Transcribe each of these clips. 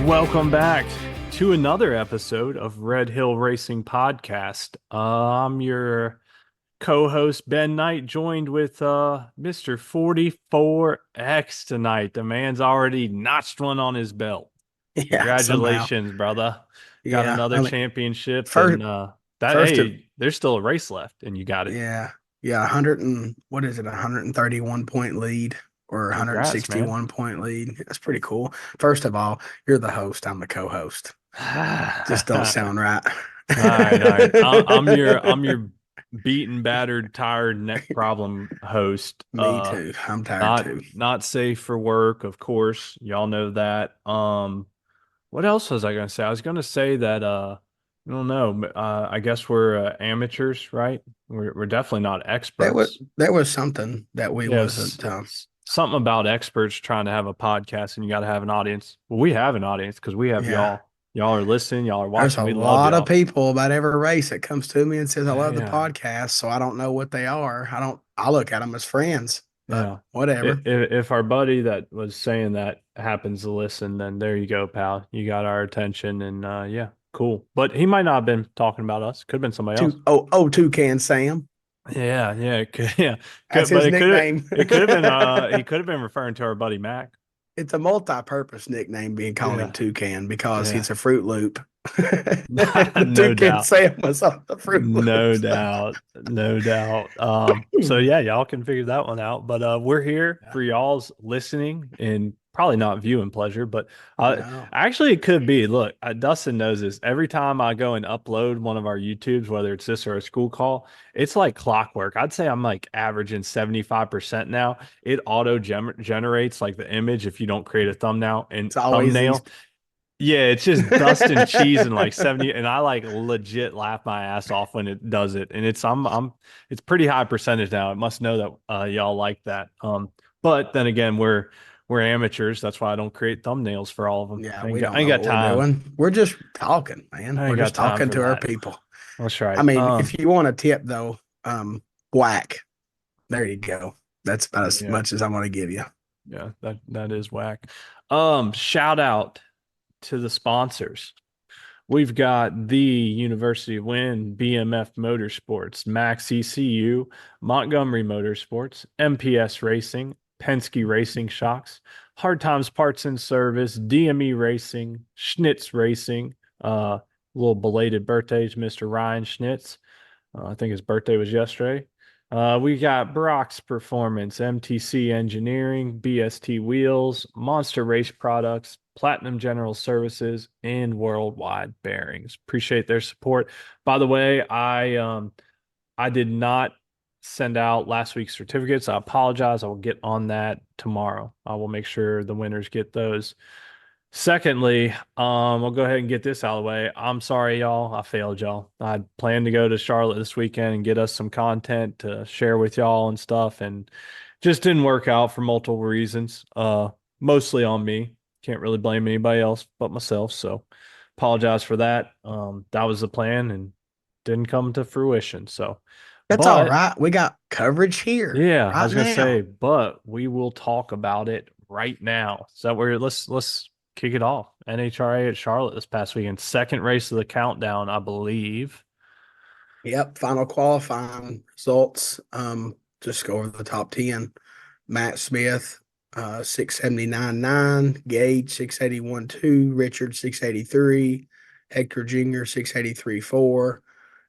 Welcome back to another episode of Red Hill Racing Podcast. I'm your co-host Ben Knight, joined with Mr. 44X tonight. The man's already notched one on his belt. Yeah, somehow. Congratulations, brother. Got Yeah. another I mean, championship first, and first of, there's still a race left and you got it. yeah, yeah, 100 and what is it, 131 point lead or Congrats, man. 161 point lead. That's pretty cool. First of all, you're the host. I'm the co-host. Just don't All sound right. right, all right. I'm your beaten, battered, tired, neck problem host. Me too. I'm tired too. Not safe for work, of course. Y'all know that. What else was I gonna say? I was gonna say that I don't know. I guess we're amateurs, right? We're definitely not That was experts. that was something that we Yes, wasn't. something about experts trying to have a podcast and you got to have an audience. Well, we have an audience because we have Yeah. y'all. Y'all are listening. Y'all are There's watching. a We love lot of y'all. people about every race that comes to me and says, I love the Yeah. podcast. So I don't know what they are. I look at them as friends, but Yeah. whatever. If our buddy that was saying that happens to listen, then there you go, pal. You got our attention and yeah, cool. But he might not have been talking about us. Could have been somebody else. Toucan Sam. Yeah, yeah, it could, yeah. That's But his nickname. it could have been he could have been referring to our buddy Mac. It's a multi-purpose nickname being calling him Yeah. Toucan because Yeah. he's a Fruit Loop. The No Toucan doubt. Sam was on the Fruit No Loops. doubt. No doubt. So yeah, y'all can figure that one out. But we're here Yeah. for y'all's listening and probably not viewing pleasure, but No. actually it could be. Look, Dustin knows this. Every time I go and upload one of our YouTubes, whether it's this or a school call, it's like clockwork. I'd say I'm like averaging 75% now. It auto generates like the image if you don't create a It's always these. thumbnail. Yeah, it's just dust and cheese and like 70 and I like legit laugh my ass off when it does it. And I'm it's pretty high percentage now. It must know that y'all like that. But then again, we're amateurs. That's why I don't create thumbnails for all of them. Yeah, we I don't ain't know got what we're time. doing. We're just talking, man. I We're ain't got just time talking for to our that. people. That's I right. mean, if you want a tip though, whack. There you go. That's about as Yeah, much as I'm going to give you. yeah, that is whack. Shout out to the sponsors. We've got the University of Wynn, BMF Motorsports, Max ECU, Montgomery Motorsports, MPS Racing, Penske Racing Shocks, Hard Times Parts and Service, DME Racing, Schnitz Racing, little belated birthday to Mr. Ryan Schnitz. I think his birthday was yesterday. We got Brock's Performance, MTC Engineering, BST Wheels, Monster Race Products, Platinum General Services, and Worldwide Bearings. Appreciate their support. By the way, I did not send out last week's certificates. I apologize. I will get on that tomorrow. I will make sure the winners get those. Secondly, I'll go ahead and get this out of the way. I'm sorry, y'all. I failed y'all. I planned to go to Charlotte this weekend and get us some content to share with y'all and stuff, and just didn't work out for multiple reasons. Mostly on me. Can't really blame anybody else but myself. So apologize for that. That was the plan and didn't come to fruition. So, That's all but right. We got coverage here yeah, I right was gonna now. say, but we will talk about it right now. So we're let's kick it off. NHRA at Charlotte this past weekend, second race of the countdown, I believe. Yep. Final qualifying results. Just go over the top 10. Matt Smith, 679.9, Gage, 681.2, Richard, 683, Hector Jr., 683.4,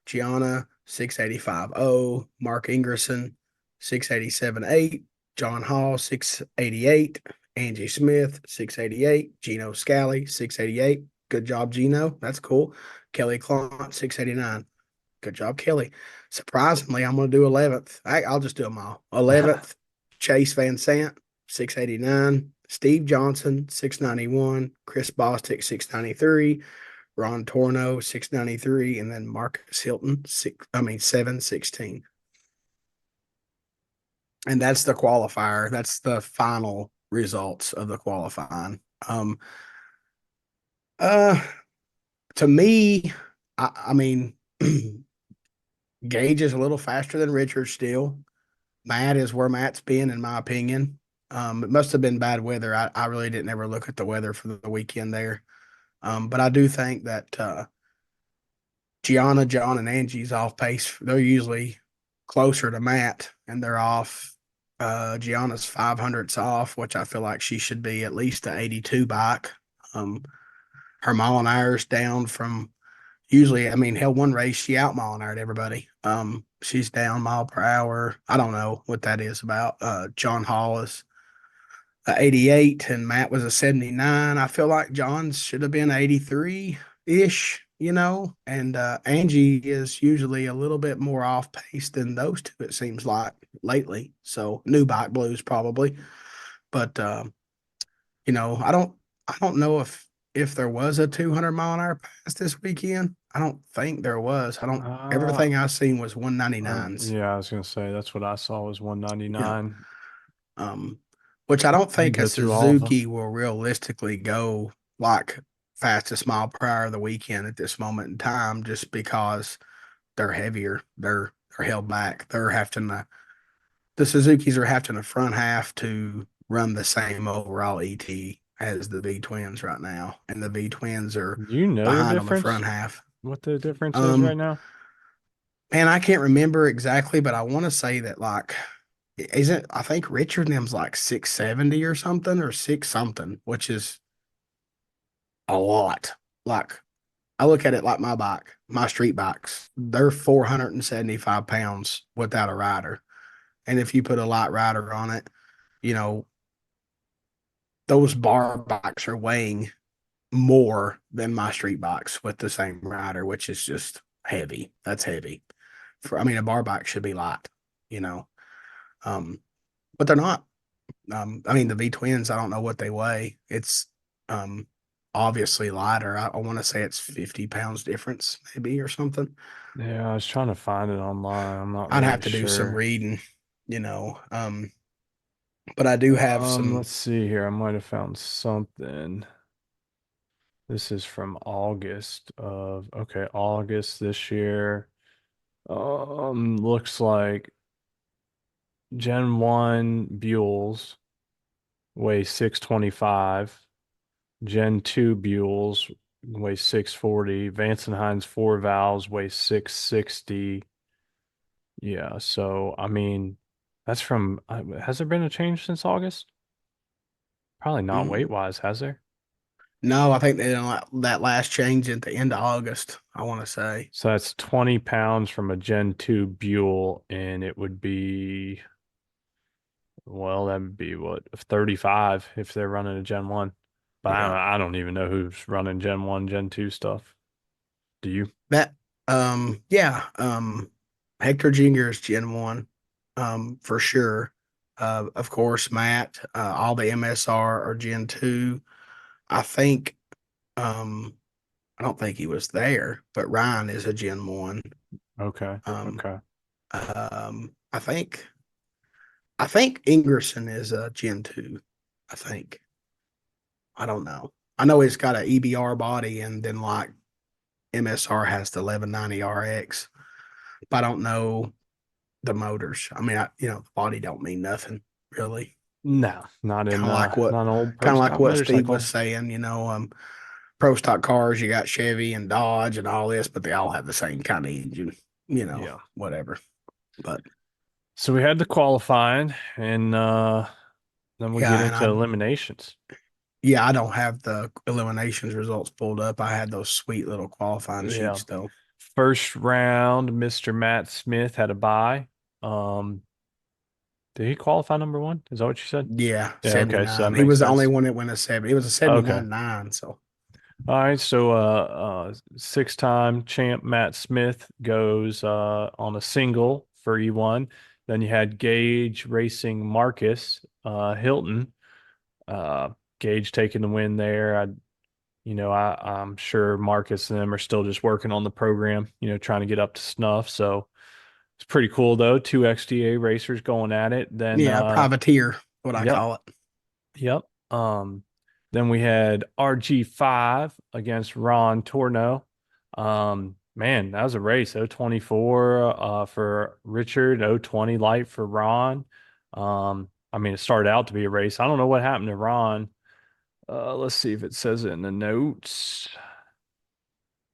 Gianna, 685.0, Mark Ingerson, 687.8, John Hall, 688, Angie Smith, 688, Gino Scally, 688. Good job, Gino. That's cool. Kelly Clont, 689. Good job, Kelly. Surprisingly, I'm going to do 11th. I'll just do them all. 11th, Chase Van Sant, 689. Steve Johnson, 691. Chris Bostick, 693. Ron Torno, 693. And then Marcus Hilton, 716. And that's the qualifier. That's the final results of the qualifying. Uh, to me, I mean, Gage is a little faster than Richard still. Matt is where Matt's been, in my opinion. It must have been bad weather. I really didn't ever look at the weather for the weekend there. But I do think that Gianna, John, and Angie's off pace. They're usually closer to Matt, and they're off. Gianna's 500ths off, which I feel like she should be at least the 82 bike. Um, her mile an hour's down from usually, I mean, hell, one race she out mile an hour to everybody. She's down mile per hour. I don't know what that is about. John Hall is a 88 and Matt was a 79. I feel like John's should have been 83 ish, and Angie is usually a little bit more off pace than those two, it seems like lately. So new bike blues probably. But I don't know if there was a 200 mile an hour pass this weekend. I don't think there was. I don't Uh, everything I seen was 199s. yeah, I was gonna say that's what I saw was Yeah. 199. Um, which I don't You think a go through all of them. Suzuki will realistically go like fastest mile per hour of the weekend at this moment in time, just because they're heavier. They're held back. The Suzukis are having the front half to run the same overall ET as the V twins right now, and the V twins are Do you know the behind on the difference? front half. What the difference is right Um, now? and I can't remember exactly, but I want to say that like isn't I think Richard and them's like 670 or something or six something, which is a lot. Like I look at it like my bike, my street bikes, they're 475 pounds without a rider. And if you put a light rider on it, you know, those bar bikes are weighing more than my street bikes with the same rider, which is just heavy. That's heavy. I mean, a bar bike should be light, you know. Um, but they're not. I mean, the V twins, I don't know what they weigh. It's um obviously lighter. I want to say it's 50 pounds difference, maybe or something. Yeah, I was trying to find it online. I'm not I'd have really to do some sure. reading, you know. But I do have some. Let's see here. I might have found something. This is from August this year. Looks like Gen 1 Buells weigh 625. Gen 2 Buells weigh 640. Vance and Hines 4 valves weigh 660. Yeah, so I mean, that's from, has there been a change since August? Probably not weight mm, wise, has there? no, I think they didn't like that last change at the end of August. I want to say. So that's 20 pounds from a Gen 2 Buell, and it would be, well, that would be what, 35 if they're running a Gen 1. But Yeah, I don't even know who's running Gen 1, Gen 2 stuff. Do you? that. Yeah. Hector Jr. is Gen One, for sure. Of course, Matt. All the MSR are Gen Two. I think. Um, I don't think he was there, but Ryan is a Gen One. Okay. Um, Okay. I think Ingerson is a Gen Two. I think. I don't know. I know he's got an EBR body, and then like MSR has the 1190 RX, but I don't know the motors. I mean, the body don't mean nothing really. No, Kind of like what, not an old pro kind of like stock what Steve was motorcycle. saying. Pro stock cars, you got Chevy and Dodge and all this, but they all have the same kind of engine. Yeah. Whatever. But So we had the qualifying, and then we get yeah, and into eliminations. I don't have the eliminations results pulled up. I had those sweet little qualifying Yeah. sheets though. First round, Mr. Matt Smith had a bye. Um, did he qualify number one? Is that what you said? Yeah, Yeah, okay, so that 79. He makes was the only sense. one that went a seven. It was a Okay. 79.9. So All right, so six-time champ Matt Smith goes on a single for E1. Then you had Gage racing Marcus Hilton. Uh, Gage taking the win there. I'm sure Marcus and them are still just working on the program, trying to get up to snuff. So it's pretty cool though. Two XDA racers going at it. Then yeah, privateer, what I yep, call it. yep. Then we had RG5 against Ron Torno. Man, that was a race. 024 for Richard, 020 light for Ron. I mean, it started out to be a race. I don't know what happened to Ron. Let's see if it says it in the notes.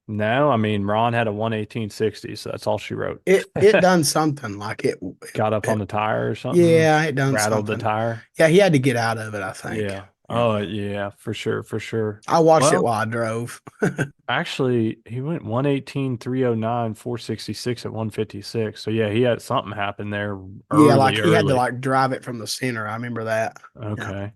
No, I mean Ron had a 118.60, so that's all she wrote. It done something like Got up on it the tire or something, yeah, it done rattled the something. tire. Yeah, he had to get out of it, I think. Yeah. Yeah. Oh, yeah, for sure, for sure. I watched it Well, while I drove. actually, he went 118, 309, 466 at 156. So yeah, he had something happen there Yeah, like early, he had to early. like drive it from the center. I remember that. Yeah. Okay.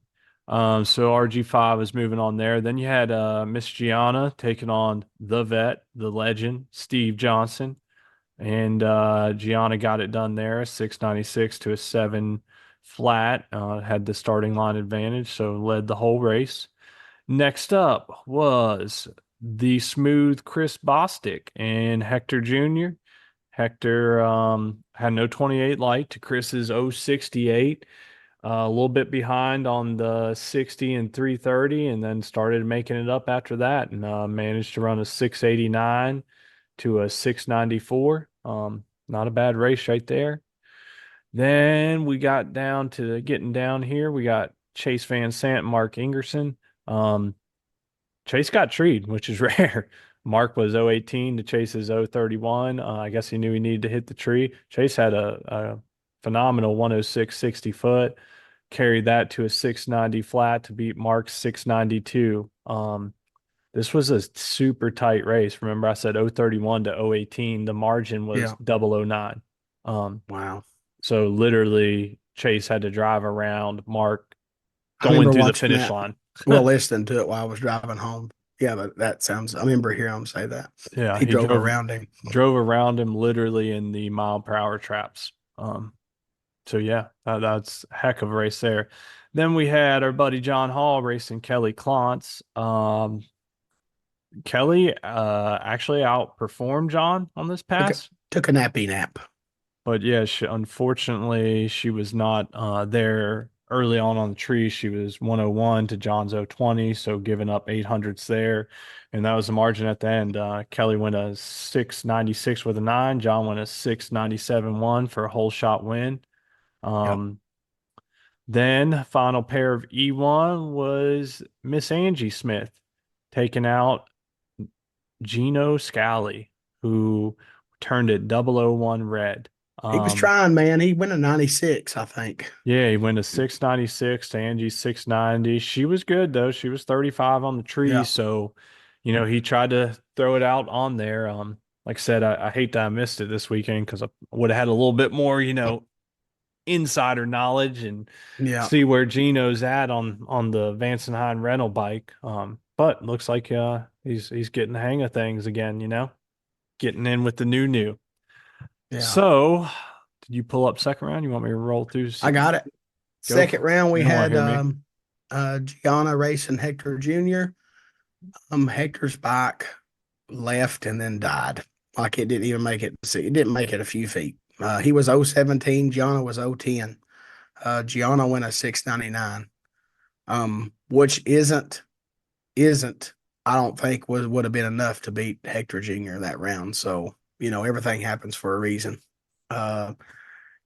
So RG5 is moving on there. Then you had Miss Gianna taking on the vet, the legend, Steve Johnson. And Gianna got it done there, 696 to a 7 flat. Had the starting line advantage, so led the whole race. Next up was the smooth Chris Bostic and Hector Jr. Hector had no 28 light to Chris's 068. A little bit behind on the 60 and 330, and then started making it up after that and managed to run a 689 to a 694. Not a bad race right there. Then we got down to getting down here. We got Chase Van Sant, Mark Ingerson. Um, Chase got treed, which is rare. Mark was 018 to Chase's 031. I guess he knew he needed to hit the tree. Chase had a phenomenal 106.60 foot, carried that to a 690 flat to beat Mark's 692. This was a super tight race. Remember, I said 031 to 018. The margin was Yeah. 009. Wow. So literally, Chase had to drive around Mark I going remember through the watching finish that. line. Well, listening to it while I was driving home. Yeah, that sounds. I remember hearing him say that Yeah, he he drove drove around him. drove around him literally in the mile per hour traps. So yeah, that's a heck of a race there. Then we had our buddy John Hall racing Kelly Klontz. Kelly actually outperformed John on this Took a, pass, took a nappy nap. but yeah, unfortunately she was not there early on the tree. She was 101 to John's 020, so giving up 800s there, and that was the margin at the end. Kelly went a 696 with a 9. John went a 697-1 for a whole shot win. Yep. Um, Then final pair of E1 was Miss Angie Smith taking out Gino Scally, who turned it 001 red. He was Um, trying, man. He went a 96, I think. yeah, he went to 696 to Angie's 690. She was good though. She was 35 on the tree, Yeah. so he tried to throw it out on there. Like I said, I hate that I missed it this weekend because I would have had a little bit more, insider knowledge and Yeah. see where Gino's at on the Vansenheim rental bike. But looks like he's getting the hang of things again, getting in with the new. Yeah. So, did you pull up second round? You want me to roll through? I got it. Go Second for round, it. we You don't want to had hear me. Gianna racing Hector Jr. Hector's bike left and then died. Like it didn't even make it. See, it didn't make it a few feet. He was 017. Gianna was 010. Gianna went a 699. Which isn't I don't think would have been enough to beat Hector Jr. that round. So, everything happens for a reason. Uh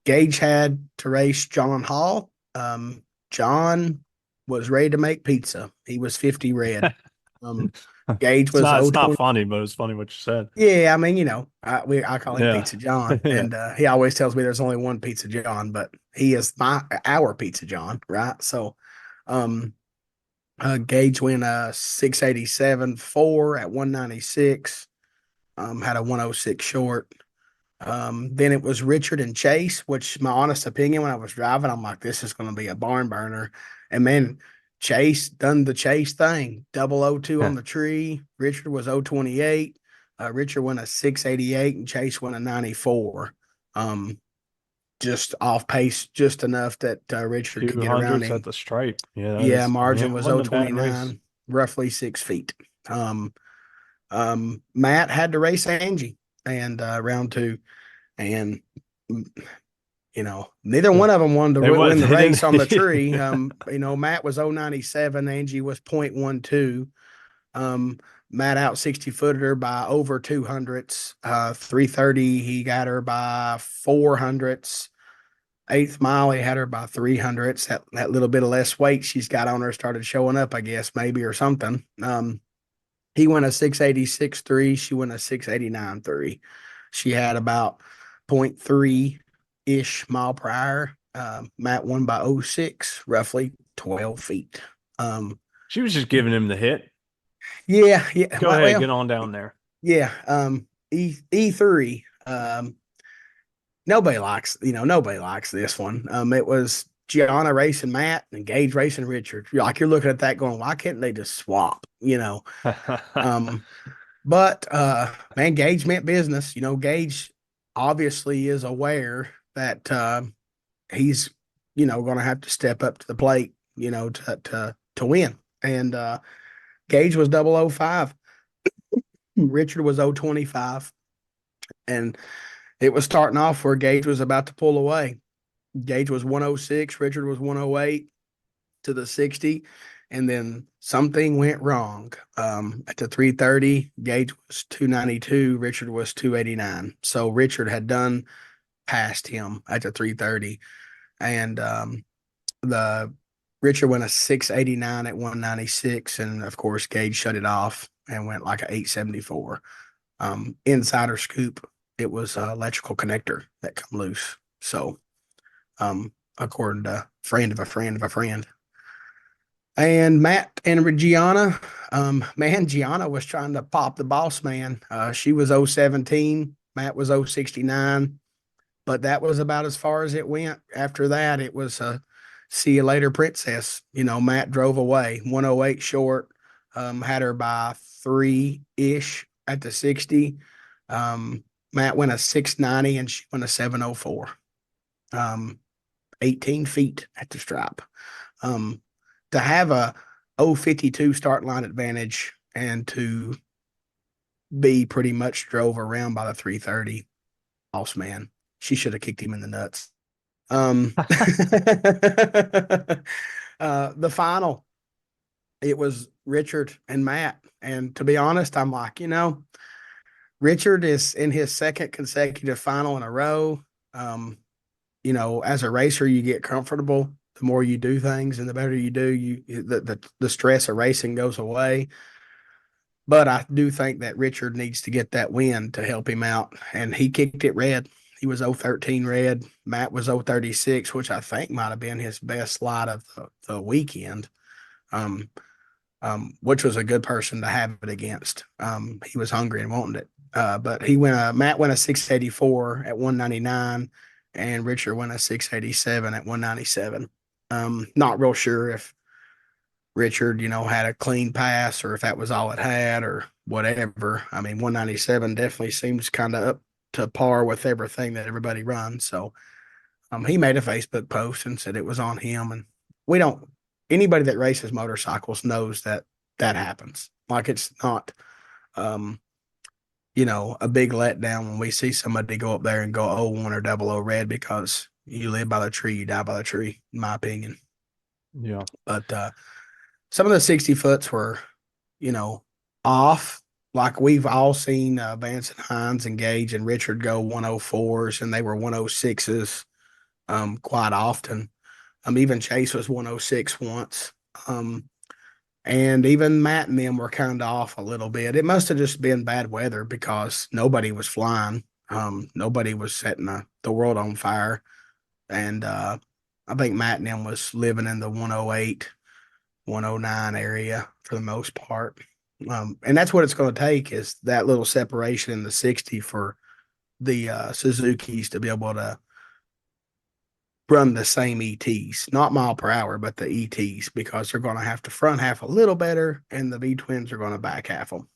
Gage had to race John Hall. John was ready to make pizza. He was 50 red. Um, Gage It's was not oh it's not 20. funny, but it's funny what you said. Yeah, I mean, I call him Yeah. Pizza John, Yeah. and he always tells me there's only one Pizza John, but he is our Pizza John, right? So, um, Gage went a 687.4 at 196. Had a 106 short. Then it was Richard and Chase, which my honest opinion, when I was driving, I'm like, this is going to be a barn burner. And man, Chase done the Chase thing. 002 on the tree. Richard was 028. Richard went a 688 and Chase went a 94. Just off pace, just enough that Richard could get around 200s at him. the stripe. Yeah, Yeah, margin it was wasn't a bad race. 029, roughly 6 feet. Um, Matt had to race Angie and round two. And neither Yeah. one of them wanted to win the They race on the didn't. tree. Matt was 097, Angie was 0.12. Matt out 60 footed her by over 200s. 330, he got her by 400s. Eighth mile, he had her by 300s. That little bit of less weight she's got on her started showing up, I guess, maybe, or something. He went a 686.3. She went a 689.3. She had about point 0.3 ish mile per hour. Matt won by oh 06, roughly 12 feet. Um, She was just giving him the hit. yeah, yeah. Go ahead, Well, get on down there. yeah. E3. Nobody likes this one. It was Gianna racing Matt and Gage racing Richard. You're looking at that going, why can't they just swap? Um, but man, Gage meant business. Gage obviously is aware that he's, going to have to step up to the plate, to win. And Gage was 005. Richard was 025. And it was starting off where Gage was about to pull away. Gage was 106, Richard was 108 to the 60, and then something went wrong. At the 330, Gage was 292, Richard was 289. So Richard had done past him at the 330, and the Richard went a 689 at 196, and of course Gage shut it off and went like a 874. Insider scoop, it was an electrical connector that come loose. So according to friend of a friend of a friend. And Matt and Gianna, man, Gianna was trying to pop the boss man. She was 017, Matt was 069, but that was about as far as it went. After that, it was see you later, princess. Matt drove away 108 short, had her by 3-ish at the 60. Matt went a 690 and she went a 704. 18 feet at the stripe. To have a 052 start line advantage and to be pretty much drove around by the 330, boss man, she should have kicked him in the nuts. The final, it was Richard and Matt. And to be honest, I'm like, Richard is in his second consecutive final in a row. As a racer, you get comfortable. The more you do things and the better you do, the stress of racing goes away. But I do think that Richard needs to get that win to help him out. And he kicked it red. He was 013 red. Matt was 036, which I think might have been his best slide of the weekend. Which was a good person to have it against. He was hungry and wanted it. But Matt went a 684 at 199, and Richard went a 687 at 197. Not real sure if Richard, had a clean pass or if that was all it had or whatever. I mean, 197 definitely seems kind of up to par with everything that everybody runs. So he made a Facebook post and said it was on him. And we don't, anybody that races motorcycles knows that happens. Like it's not, a big letdown when we see somebody go up there and go 01 or 00 red because you live by the tree, you die by the tree, in my opinion. Yeah. But some of the 60 foots were, off. Like we've all seen Vance and Hines and Gage and Richard go 104s and they were 106s quite often. Even Chase was 106 once. And even Matt and them were kind of off a little bit. It must have just been bad weather because nobody was flying. Nobody was setting the world on fire. And I think Matt and them was living in the 108, 109 area for the most part. And that's what it's going to take is that little separation in the 60 for the Suzukis to be able to run the same ETs, not mile per hour, but the ETs, because they're going to have to front half a little better and the V twins are going to back half them,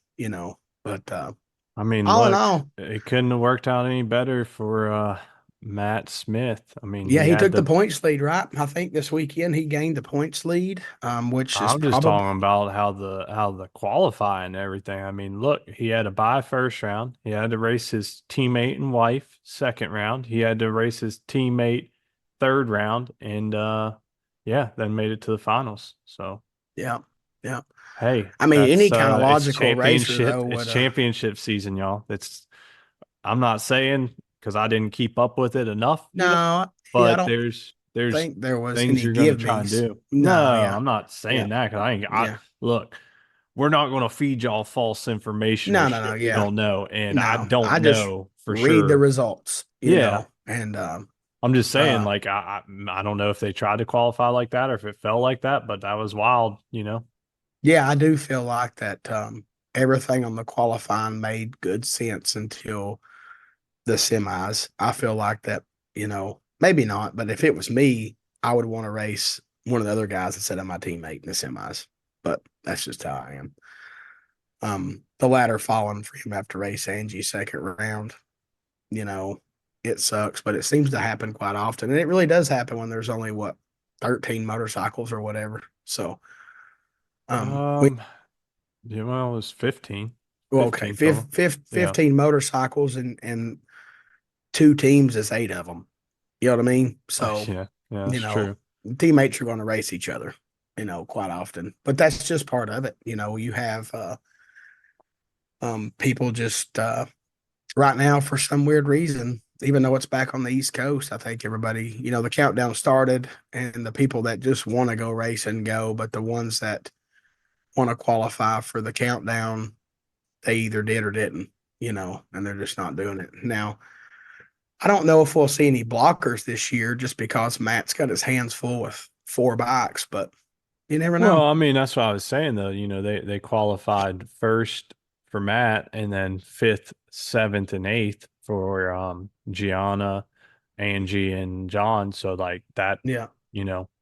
But I mean, all in look, all, it couldn't have worked out any better for Matt Smith. I mean, yeah, he he had took the the points lead, right? I think this weekend he gained the points lead, which is I'm just probably, talking about how the qualifying and everything. I mean, look, he had to buy first round. He had to race his teammate and wife second round. He had to race his teammate third round, and yeah, then made it to the finals. So yeah, yeah. hey, I mean, any that's kind of it's logical racer, championship. though, It's would, championship season, y'all. I'm not saying because I didn't keep up with it enough, No, yeah, I but don't there's think there was things any you're going to give try and me's. do. No, No, yeah, I'm not yeah, saying that because I yeah. look, we're not going to feed y'all false information or No, no, shit no, we yeah. don't know, and I No, don't I just know for read the sure. results, Yeah, and I'm just saying, uh like I don't know if they tried to qualify like that or if it fell like that, but that was wild. yeah, I do feel like that everything on the qualifying made good sense until the semis. I feel like that, maybe not, but if it was me, I would want to race one of the other guys instead of my teammate in the semis. But that's just how I am. The ladder falling for him after race Angie second round, you know, it sucks, but it seems to happen quite often. And it really does happen when there's only 13 motorcycles or whatever. So we Um, yeah, well, it was 15, well, okay, 15 total. Yeah, 15 motorcycles and two teams is eight of them. You know what I mean? So, yeah, you that's know, true. teammates are going to race each other, quite often. But that's just part of it. You have people just right now for some weird reason, even though it's back on the East Coast, I think everybody, the countdown started and the people that just want to go race and go, but the ones that want to qualify for the countdown, they either did or didn't, and they're just not doing it. Now, I don't know if we'll see any blockers this year just because Matt's got his hands full with four bikes, but you never Well, know. I mean, that's what I was saying though. They qualified first for Matt and then fifth, seventh, and eighth for Gianna, Angie, and John. So like that, Yeah.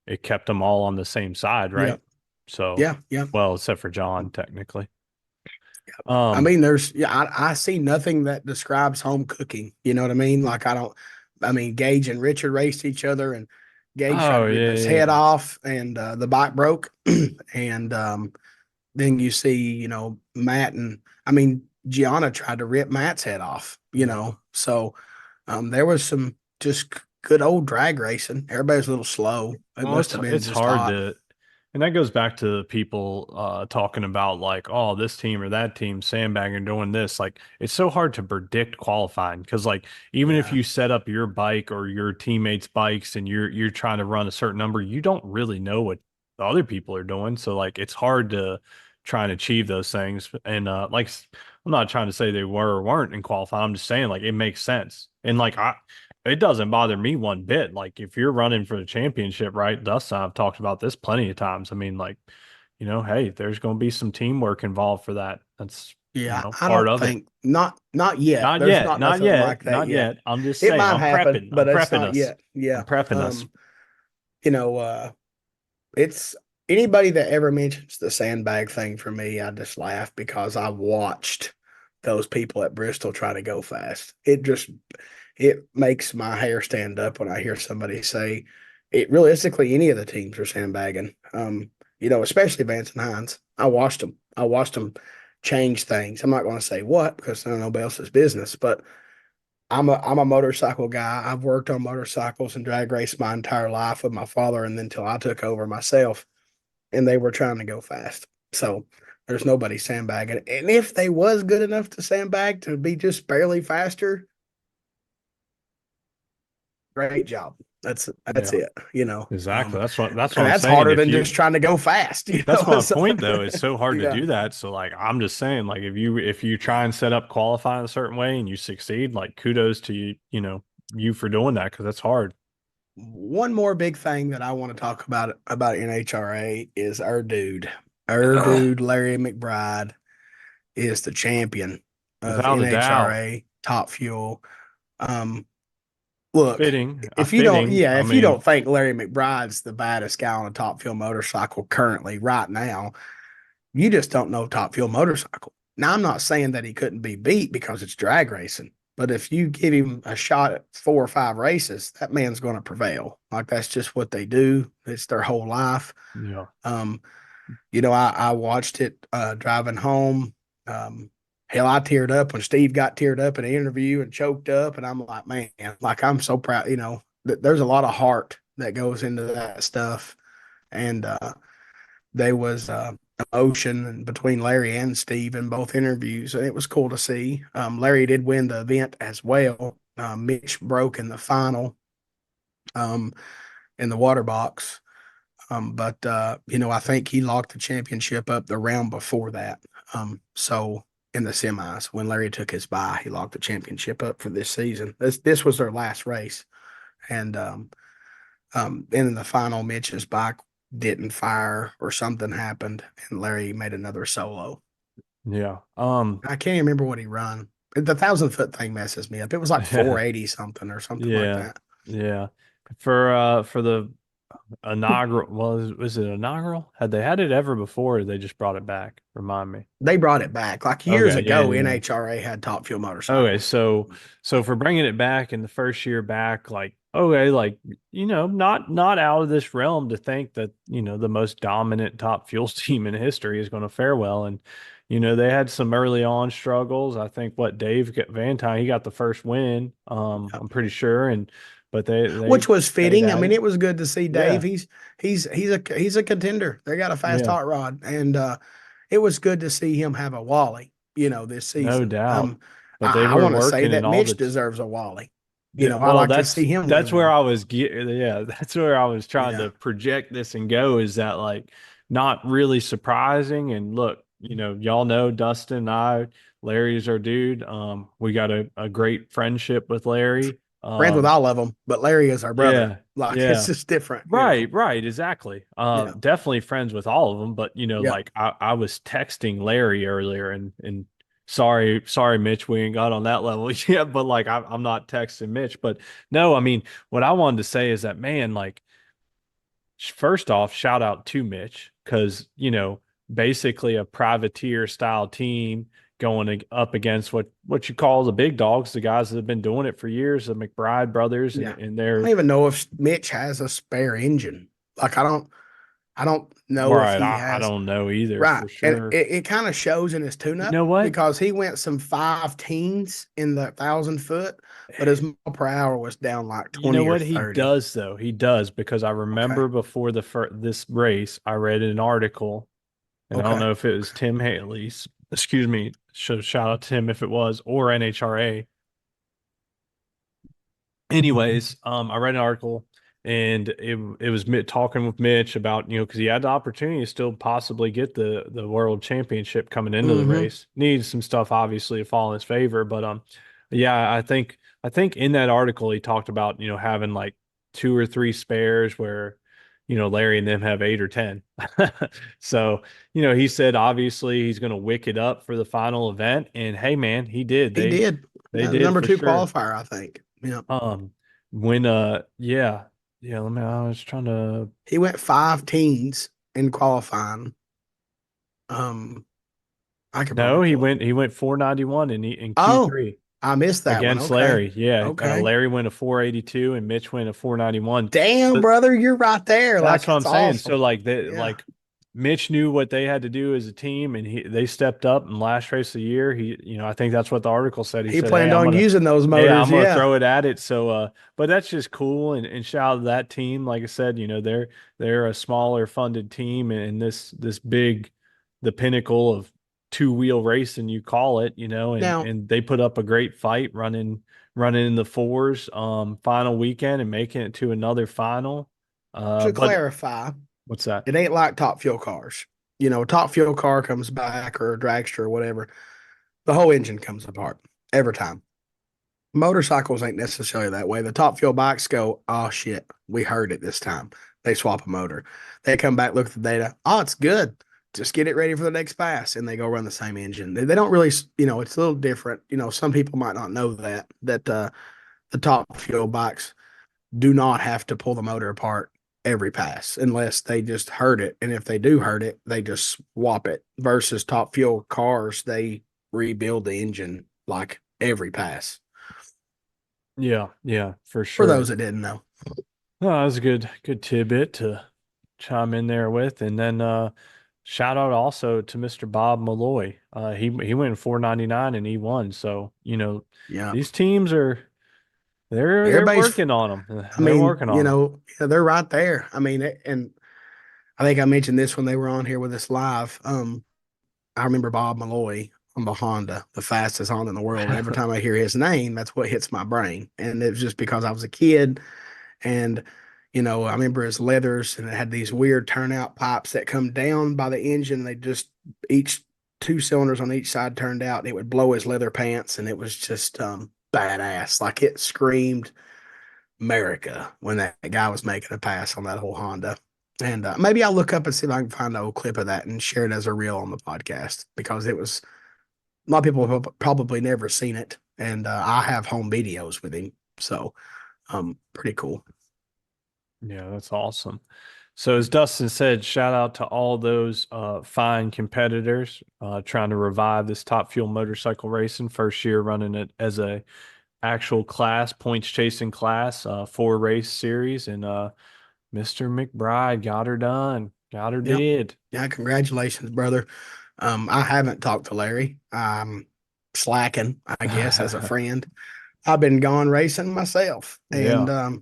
it kept them all on the same side, Yeah. right? So, Yeah. Yeah. well, except for John, technically. I Um, mean, I see nothing that describes home cooking. You know what I mean? Like, I mean, Gage and Richard raced each other, and Gage tried oh to rip yeah, his yeah, head yeah. off, and the bike broke. And then you see, Matt and, I mean, Gianna tried to rip Matt's head off, Yeah. So there was some just good old drag racing. Everybody's a little slow. It Well, must it's have been it's just hard hot. to, and that goes back to people talking about like, oh, this team or that team sandbagging doing this. Like, it's so hard to predict qualifying because like even if Yeah. you set up your bike or your teammates' bikes and you're trying to run a certain number, you don't really know what the other people are doing. So like it's hard to try and achieve those things. And like I'm not trying to say they were or weren't in qualifying. I'm just saying like it makes sense. And like it doesn't bother me one bit. Like if you're running for the championship, right? Dustin, I've talked about this plenty of times. I mean, like, hey, there's going to be some teamwork involved for that. That's, Yeah, I part don't of it. think not yet. Not There's yet, not not nothing yet, like that not yet. yet. I'm just It saying, might I'm happen, prepping. I'm but it's prepping not us. yet. Yeah. I'm prepping us. You know, it's anybody that ever mentions the sandbag thing for me, I just laugh because I watched those people at Bristol try to go fast. It makes my hair stand up when I hear somebody say it. Realistically, any of the teams are sandbagging. Especially Vance and Hines. I watched them. I watched them change things. I'm not going to say what because I don't know nobody else's business, but I'm a motorcycle guy. I've worked on motorcycles and drag raced my entire life with my father, and then until I took over myself, and they were trying to go fast. So there's nobody sandbagging. And if they was good enough to sandbag to be just barely faster, great job. That's Yeah, it. exactly. That's what And I'm that's saying. harder If than you, just trying to go fast. That's my So, point though. It's so hard to yeah, do that. So like I'm just saying, like if you try yeah. and set up qualifying a certain way and you succeed, like kudos to you, you for doing that because that's hard. One more big thing that I want to talk about NHRA is our dude Larry McBride is the champion of Without a doubt. NHRA Top Fuel. Um, Look, Fitting, a if you don't, fitting. yeah, I if you mean, don't think Larry McBride's the baddest guy on a Top Fuel motorcycle currently, right now, you just don't know Top Fuel motorcycle. Now, I'm not saying that he couldn't be beat because it's drag racing, but if you give him a shot at 4 or 5 races, that man's going to prevail. Like that's just what they do. It's their whole life. yeah. Um, I watched it driving home. Um, hell, I teared up when Steve got teared up in an interview and choked up, and I'm like, man, like I'm so proud. There's a lot of heart that goes into that stuff, and there was emotion between Larry and Steve in both interviews, and it was cool to see. Larry did win the event as well, Mitch broke in the final um, in the water box. But I think he locked the championship up the round before that. So in the semis, when Larry took his bye, he locked the championship up for this season. This was their last race, and and in the final, Mitch's bike didn't fire or something happened, and Larry made another solo. Yeah. I can't remember what he run. The 1,000 foot thing messes me up. It was like Yeah. 480 something or something like Yeah. that. Yeah. For the inaugural, well, was it inaugural? Had they had it ever before, or they just brought it back? Remind me. They brought it back like years Okay. Yeah. ago. Yeah. NHRA had Top Fuel Okay, motorcycles. so for bringing it back in the first year back, like okay, like not out of this realm to think that the most dominant top fuels team in history is going to fare well, and they had some early on struggles. I think what Dave Vantine, he got the first win, I'm pretty sure, and but they Which was stayed fitting. I at mean, it. it was good to see Dave. Yeah, He's a contender. They got a fast yeah, hot rod, and it was good to see him have a Wally. This no season. doubt. But they I were want to say working that in all Mitch the deserves a Wally. I Well, like to see that's him win that's where one. I was yeah, that's where I was trying Yeah, to project this and go is that like not really surprising. And look, y'all know Dustin and I, Larry's our dude. We got a great friendship with Larry. friends with all of them, but Larry is our brother. Yeah, Like it's yeah. just different. Right, exactly. Yeah, Definitely friends with all of them, but yeah. like I was texting Larry earlier and sorry, Mitch, we ain't got on that level yet, but like I'm not texting Mitch, but no, I mean, what I wanted to say is that man, like first off, shout out to Mitch because basically a privateer style team going up against what you call the big dogs, the guys that have been doing it for years, the McBride brothers, and Yeah. and I don't they're even know if Mitch has a spare engine. Like I don't know if right. he I has. don't know either Right. for And sure. it kind of shows in his tune You up know what? because he went some 5 teens in the 1,000 foot, but his mile per hour was down like You know 20 or what he 30. does though? He does because I Okay. remember before this race, I read an article, and I don't Okay. know if it was Tim Haley's. Excuse me. Shout out to him if it was, or NHRA. Anyways, I read an article and it was talking with Mitch about, because he had the opportunity to still possibly get the world championship coming into the Mm-hmm. race. Needs some stuff obviously to fall in his favor, but yeah, I think in that article he talked about, having like two or three spares where, Larry and them have 8 or 10. So, he said obviously he's going to wick it up for the final event, and hey man, he did. He did. They did Number for two sure. qualifier, I think. Yeah. When yeah, let me I was trying to He went 5 teens in qualifying. Um, I could probably no, he pull it. went 491 in Oh, Q3 I missed that one. against Okay. Larry. Yeah, Okay. Larry went a 482 and Mitch went a 491. Damn, brother, you're right there. Like That's what I'm that's saying. So awesome. like Yeah. Mitch knew what they had to do as a team, and they stepped up. And last race of the year, I think that's what the article said. He He said, "Hey, planned on using those yeah, motors. I'm gonna Yeah. throw it at it." So, but that's just cool. And shout out to that team. Like I said, they're a smaller funded team, and this big, the pinnacle of two-wheel racing, you call it, and Now, and they put up a great fight running in the fours, final weekend and making it to another final. to But clarify, what's that? it ain't like top fuel cars. A top fuel car comes back or a dragster or whatever, the whole engine comes apart every time. Motorcycles ain't necessarily that way. The top fuel bikes go, oh shit, we heard it this time. They swap a motor. They come back, look at the data. Oh, it's good. Just get it ready for the next pass, and they go run the same engine. They don't really, it's a little different. Some people might not know that the top fuel bikes do not have to pull the motor apart every pass unless they just hurt it. And if they do hurt it, they just swap it. Versus top fuel cars, they rebuild the engine like every pass. Yeah, for For those sure. that didn't know. Oh, that was a good tidbit to chime in there with. And then shout out also to Mr. Bob Malloy. He went 499 and he won. So, Yeah. these teams they're Everybody's, working on them. I They're mean, working on them. yeah, they're right there. I mean, and I think I mentioned this when they were on here with us live. I remember Bob Malloy. I'm a Honda, the fastest Honda in the world. And every time I hear his name, that's what hits my brain. And it was just because I was a kid. And, I remember his leathers and it had these weird turnout pipes that come down by the engine. They just each two cylinders on each side turned out. And it would blow his leather pants. And it was just badass. Like it screamed America when that guy was making a pass on that whole Honda. And maybe I'll look up and see if I can find an old clip of that and share it as a reel on the podcast because it was a lot of people have probably never seen it. And I have home videos with him. So pretty cool. Yeah, that's awesome. So as Dustin said, shout out to all those fine competitors trying to revive this Top Fuel motorcycle racing. First year running it as a actual class, points chasing class, 4 race series, and Mr. McBride got her done, got her Yep. did. Yeah, congratulations, brother. I haven't talked to Larry. I'm slacking, I guess, as a friend. I've been gone racing myself, and Yeah.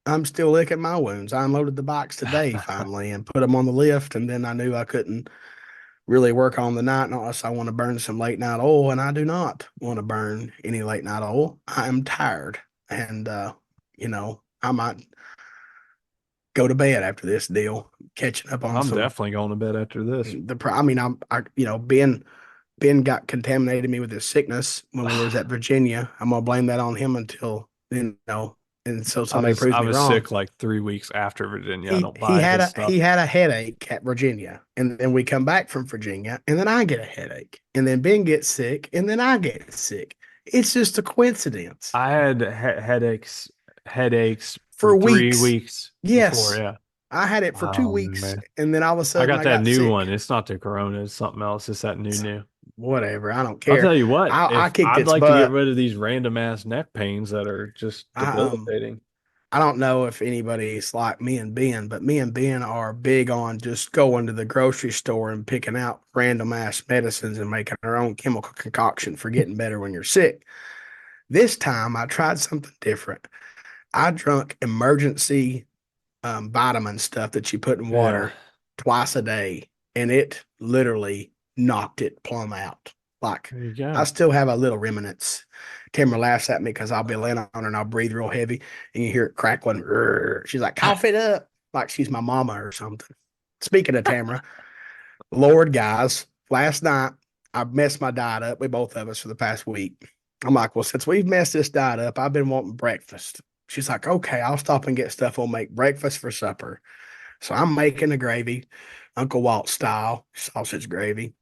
I'm still licking my wounds. I unloaded the bikes today finally and put them on the lift, and then I knew I couldn't really work on the night unless I want to burn some late night oil, and I do not want to burn any late night oil. I am tired, and I might go to bed after this deal, catching up on I'm some definitely going to bed after this. I mean, Ben got contaminated me with his sickness when we was at Virginia. I'm gonna blame that on him until until I somebody was proves I me was wrong. sick like 3 weeks after Virginia. I He don't he buy had his a stuff. he had a headache at Virginia, and then we come back from Virginia, and then I get a headache, and then Ben gets sick, and then I get sick. It's just a coincidence I had headaches for for three weeks. weeks before. Yes, Yeah. I had it for two Oh weeks, man. and then all of a I sudden got I that got new sick. one. It's not the Corona, it's something else. It's that new. Whatever, I don't I'll care. tell you what, I if kicked I'd its like to get butt. rid of these random ass neck pains that are just I debilitating. I don't know if anybody's like me and Ben, but me and Ben are big on just going to the grocery store and picking out random ass medicines and making our own chemical concoction for getting better when you're sick. This time I tried something different. I drunk emergency vitamin stuff that you put in Yeah. water twice a day, and it literally knocked it plumb out. Like There you I go. still have a little remnants. Tamara laughs at me because I'll be laying on her and I'll breathe real heavy, and you hear it crackling. She's like, "Cough it up," like she's my mama or something. Speaking of Tamara, Lord, guys, last night I messed my diet up. We both of us for the past week. I'm like, well, since we've messed this diet up, I've been wanting breakfast. She's like, okay, I'll stop and get stuff. We'll make breakfast for supper. So I'm making the gravy, Uncle Walt style sausage gravy,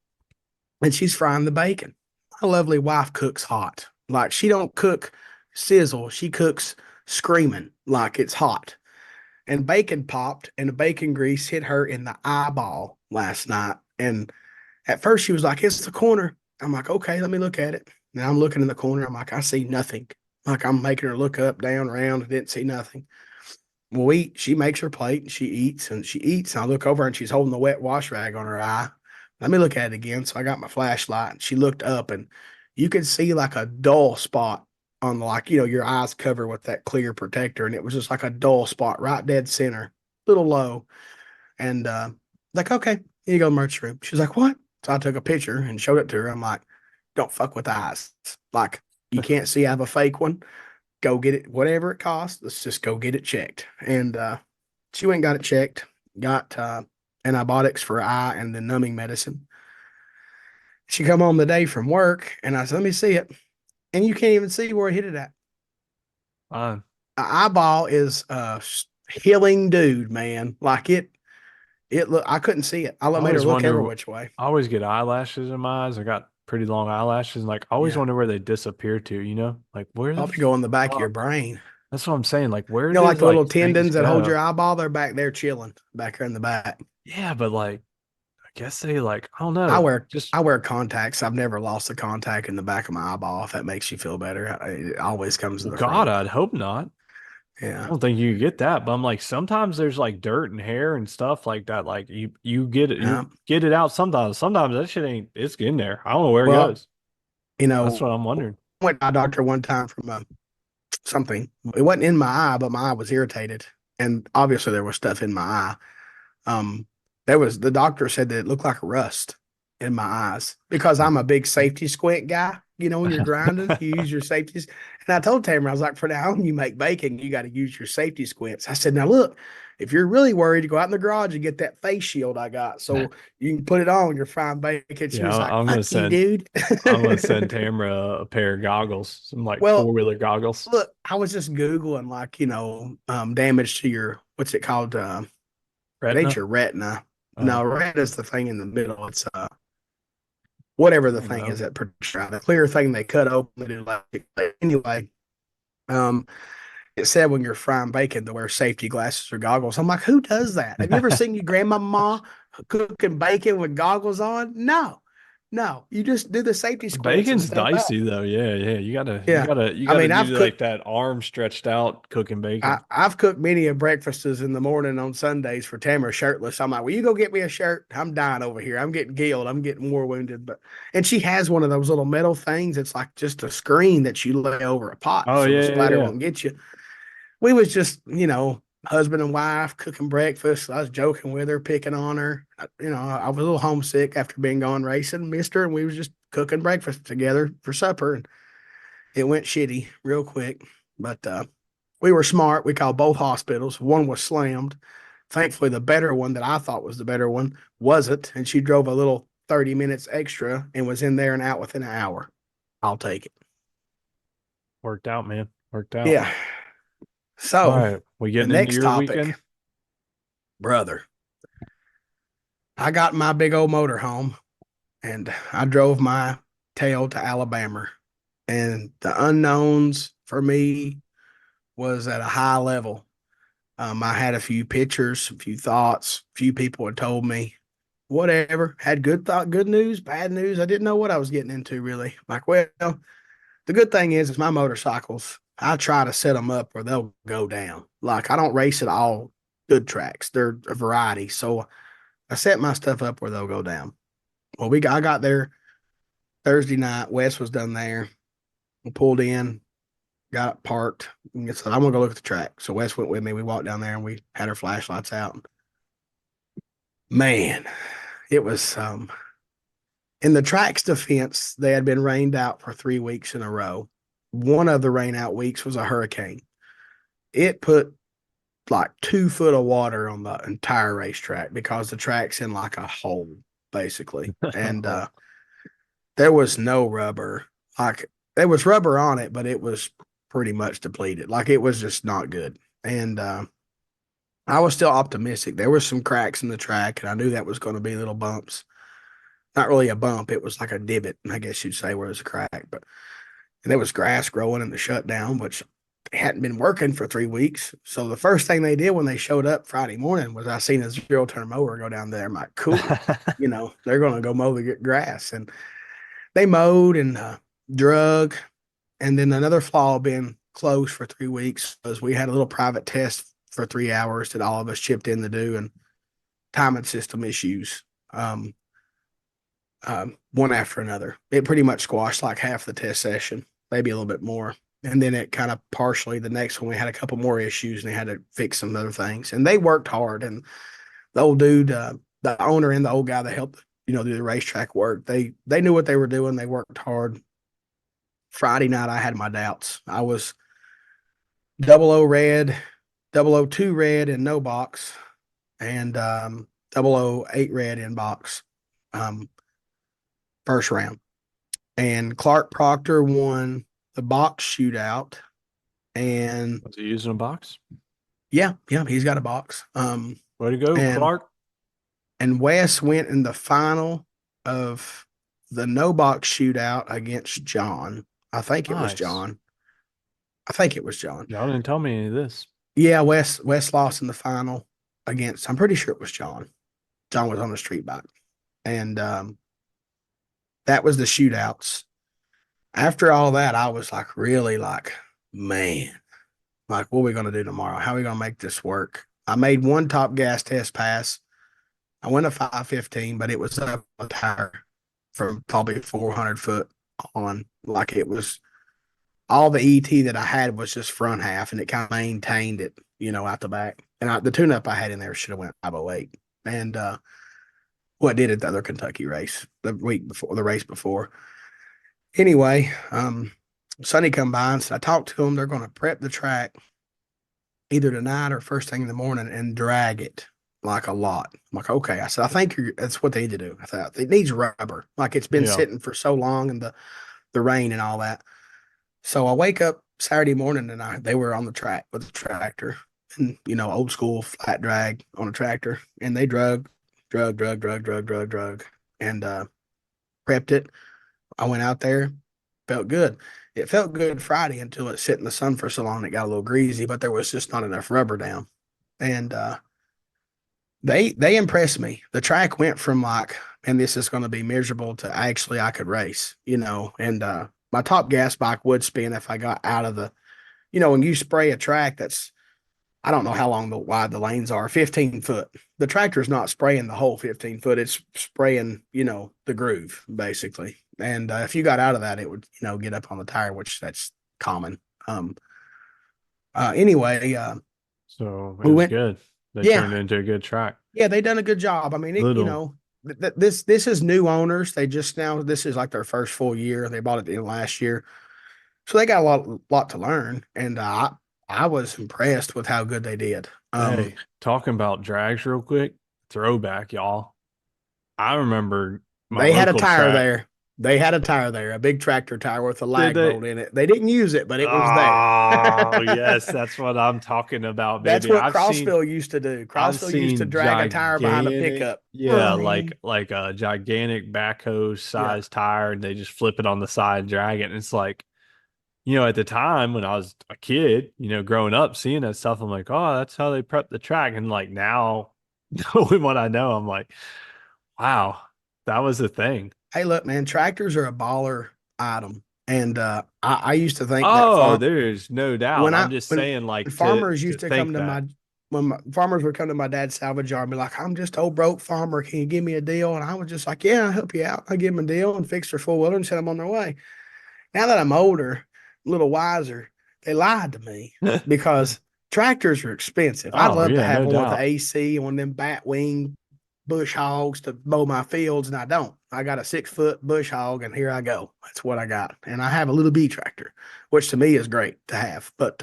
and she's frying the bacon. My lovely wife cooks hot. Like she don't cook sizzle, she cooks screaming like it's hot. And bacon popped, and the bacon grease hit her in the eyeball last night. And at first, she was like, "It's the corner." I'm like, "Okay, let me look at it." Now I'm looking in the corner. I'm like, "I see nothing." Like I'm making her look up, down, around. I didn't see nothing. Well, we eat. She makes her plate and she eats and she eats. And I look over and she's holding the wet wash rag on her eye. Let me look at it again. So I got my flashlight and she looked up and you could see like a dull spot on the your eyes cover with that clear protector. And it was just like a dull spot right dead center, little low. And like, okay, here you go, merch room. She's like, what? So I took a picture and showed it to her. I'm like, don't fuck with eyes. Like, you can't see I have a fake one. Go get it, whatever it costs. Let's just go get it checked. And she went and got it checked, got antibiotics for her eye and the numbing medicine. She come home the day from work and I said, let me see it. And you can't even see where it hit it at. Fine. An eyeball is a healing dude, man. Like it look I couldn't see it. I I made her always look every wonder, which way. I always get eyelashes in my eyes. I got pretty long eyelashes, and like I always Yeah. wonder where they disappear to, Like where the Probably go in the back of your fuck? brain. That's what I'm saying. Like where Like does the like little things tendons that hold your go? eyeball, they're back there chilling, back there in the back. Yeah, but like I guess they like I don't I know. wear Just I wear contacts. I've never lost a contact in the back of my eyeball. If that makes you feel better, it always comes to the God, front. I'd hope not. I Yeah, don't think you could get that, but I'm like sometimes there's like dirt and hair and stuff like that. Like you get it yeah. you get it out sometimes. Sometimes that shit ain't it's getting there. I don't know where it Well, goes. you That's know, what I'm wondering. I went to my doctor one time from something. It wasn't in my eye, but my eye was irritated, and obviously there was stuff in my eye. Um, there was the doctor said that it looked like a rust, in my eyes because I'm a big safety squint guy. You know, when you're grinding, you use your safeties. And I told Tamer, I was like, for now, when you make bacon, you got to use your safety squints. I said, now look, if you're really worried, you go out in the garage and get that face shield I got. So you can put it on when you're frying bacon. She Yeah, was like, I'm gonna fuck you, send dude. I'm gonna send Tamara a pair of goggles, some like Well, four-wheeler goggles. look, I was just Googling like, damage to your, what's it called? It ain't Retina. your retina. Oh, No, retina's the thing in the middle. It's whatever I the don't thing is know. that protrudes. The clear thing they cut open, they do like anyway. Um, it said when you're frying bacon to wear safety glasses or goggles. I'm like, who does that? Have you ever seen your grandmama cooking bacon with goggles on? No, no. You just do the safety squints and Bacon's step out. dicey though. Yeah, yeah. You gotta, you Yeah. gotta, you I gotta mean, do like that arm stretched out cooking bacon. I've cooked many of breakfasts in the morning on Sundays for Tamara shirtless. I'm like, will you go get me a shirt? I'm dying over here. I'm getting gilled. I'm getting war wounded. And she has one of those little metal things. It's like just a screen that you lay over a pot Oh so the yeah, yeah, spider yeah. won't get you. We was just, husband and wife cooking breakfast. I was joking with her, picking on her. I was a little homesick after being gone racing, missed her, and we was just cooking breakfast together for supper. And it went shitty real quick. But we were smart. We called both hospitals. One was slammed. Thankfully, the better one that I thought was the better one wasn't. And she drove a little 30 minutes extra and was in there and out within an hour. I'll take it. Worked out, man. Worked out. Yeah. All So right, we the getting into next your topic, weekend? brother, I got my big old motor home and I drove my tail to Alabama. And the unknowns for me was at a high level. I had a few pictures, a few thoughts, a few people had told me whatever, had good news, bad news. I didn't know what I was getting into really. Like, well, the good thing is my motorcycles, I try to set them up where they'll go down. Like, I don't race at all good tracks. They're a variety. So I set my stuff up where they'll go down. Well, I got there Thursday night. Wes was done there. We pulled in, got parked, and said, I'm gonna go look at the track. So Wes went with me. We walked down there and we had our flashlights out. Man, it was in the track's defense, they had been rained out for 3 weeks in a row. One of the rain out weeks was a hurricane. It put like 2 foot of water on the entire racetrack because the track's in like a hole, basically. And there was no rubber. Like there was rubber on it, but it was pretty much depleted. Like it was just not good. And I was still optimistic. There was some cracks in the track, and I knew that was going to be little bumps. Not really a bump. It was like a divot, I guess you'd say, where it was a crack. But and there was grass growing in the shutdown, which hadn't been working for 3 weeks. So the first thing they did when they showed up Friday morning was I seen a zero turn mower go down there. I'm like, cool. They're going to go mow the grass. And they mowed and drug. And then another flaw being closed for 3 weeks was we had a little private test for 3 hours that all of us chipped in to do and timing system issues. One after another. It pretty much squashed like half the test session, maybe a little bit more. And then it kind of partially, the next one, we had a couple more issues and they had to fix some other things. And they worked hard. And the old dude, the owner and the old guy that helped, do the racetrack work, they knew what they were doing. They worked hard. Friday night, I had my doubts. I was double O red, 002 red in no box, and 008 red in box first round. And Clark Proctor won the box shootout. And Was he using a box? yeah, he's got a box. Way to go, And Clark. Wes went in the final of the no box shootout against John. I think it was Nice. John. I think it was John. Y'all didn't tell me any of this. Yeah, Wes lost in the final against. I'm pretty sure it was John. John was on the street bike, and that was the shootouts. After all that, I was like, really, like, man, like, what are we gonna do tomorrow? How are we gonna make this work? I made one top gas test pass. I went a 515, but it was up a tire from probably 400 foot on. Like it was all the ET that I had was just front half, and it kind of maintained it, out the back. And the tune up I had in there should have went 508. And What did at the other Kentucky race the week before, the race before. Anyway, Sunday come by and said, I talked to them. They're going to prep the track either tonight or first thing in the morning and drag it like a lot. I'm like, okay. I said, I think that's what they need to do. I thought it needs rubber. Like it's been Yeah. sitting for so long and the rain and all that. So I wake up Saturday morning and they were on the track with the tractor and, old school flat drag on a tractor. And they drug, and prepped it. I went out there, felt good. It felt good Friday until it sit in the sun for so long it got a little greasy, but there was just not enough rubber down. And they impressed me. The track went from like, and this is going to be miserable to actually I could race, and my top gas bike would spin if I got out of when you spray a track that's I don't know how long wide the lanes are, 15 foot. The tractor's not spraying the whole 15 foot. It's spraying, the groove basically. And if you got out of that, it would, get up on the tire, which that's common. Anyway, So it we was went, good. They yeah, turned it into a good track. yeah, they done a good job. I mean, Little. this is new owners. They just now, this is like their first full year. They bought it in last year. So they got a lot to learn. And I was impressed with how good they did. Hey, talking about drags real quick. Throwback, y'all. I remember my They had a local tire track. there. They had a tire there, a big tractor tire with a Did lag they? bolt in it. They didn't use it, but it was there. Oh, yes, that's what I'm talking about, That's baby. what Crossville used to do. I've Crossville used to seen drag a tire behind a gigantic, pickup. yeah, like a gigantic backhoe Yeah. size tire, and they just flip it on the side and drag it. And it's like, at the time when I was a kid, growing up, seeing that stuff, I'm like, oh, that's how they prep the track. And like now, knowing what I know, I'm like, wow, that was a thing. Hey, look, man, tractors are a baller item. And I used to think that Oh, there's no doubt. I'm just when saying, like, farmers to used to come think to that. farmers would come to my dad's salvage yard and be like, I'm just old broke farmer. Can you give me a deal? And I was just like, yeah, I'll help you out. I give them a deal and fix their full wheeler and send them on their way. Now that I'm older, a little wiser, they lied to me because tractors are expensive. I'd Oh, love to yeah, have no one with the doubt. AC and one of them bat wing bush hogs to mow my fields, and I don't. I got a 6 foot bush hog, and here I go. That's what I got. And I have a little B tractor, which to me is great to have. But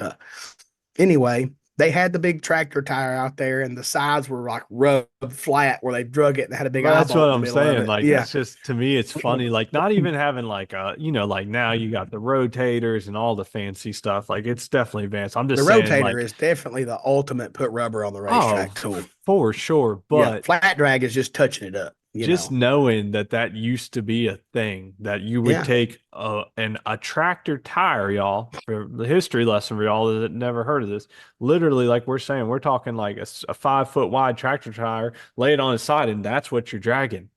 anyway, they had the big tractor tire out there, and the sides were like rubbed flat where they drug it and had a big Well, eye that's bolt what in the I'm middle of saying. it. Like, Yeah. that's just to me, it's funny. Like, not even having like like now you got the rotators and all the fancy stuff. Like, it's definitely advanced. I'm The just saying, rotator like, is definitely the ultimate put rubber on the oh, racetrack tool. for sure. Yeah. But Flat drag is just touching it up, just knowing that that used to be a thing, that you would Yeah. take a tractor tire, y'all, for the history lesson for y'all that never heard of this. Literally, like we're saying, we're talking like a 5 foot wide tractor tire, lay it on its side, and that's what you're dragging.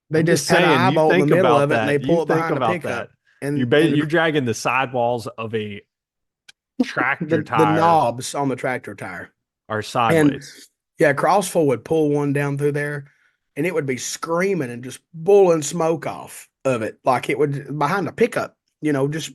They I'm just just had an saying, eye you bolt in the think middle about of it and they that. You pull it think behind a about pickup. that. And You're dragging the sidewalls of a tractor the tire knobs on the tractor tire. are And sideways. yeah, Crossville would pull one down through there and it would be screaming and just blowing smoke off of it. Like it would behind a pickup, just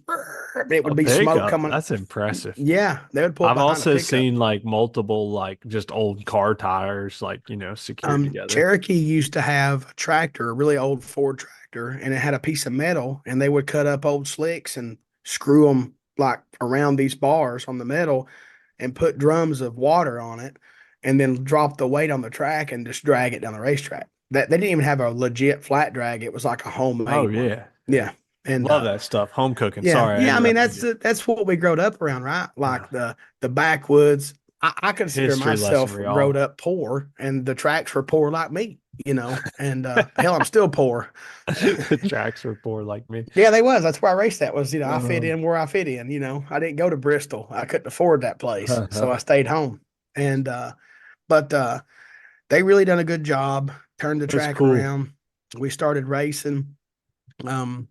it A would be smoke pickup. coming. That's impressive. Yeah, they would pull it I've behind a also pickup. seen like multiple like just old car tires like secured together. Cherokee used to have a tractor, a really old Ford tractor, and it had a piece of metal, and they would cut up old slicks and screw them like around these bars on the metal and put drums of water on it and then drop the weight on the track and just drag it down the racetrack. That they didn't even have a legit flat drag. It was like a Oh homemade one. yeah. Yeah. Yeah. And Love that stuff. Home cooking. yeah, Sorry, I yeah. I mean, interrupted you. that's what we growed up around, right? Yeah. Like the backwoods. I consider History lesson myself for growed y'all. up poor, and the tracks were poor like me, And hell, I'm still poor. The tracks were poor like me. Yeah, they was. That's where I raced at. Was I fit Um, in where I fit in. I didn't go to Bristol. I couldn't afford that place, so I stayed home. And but they really done a good job. Turned the that's track cool. around. We started racing. Um,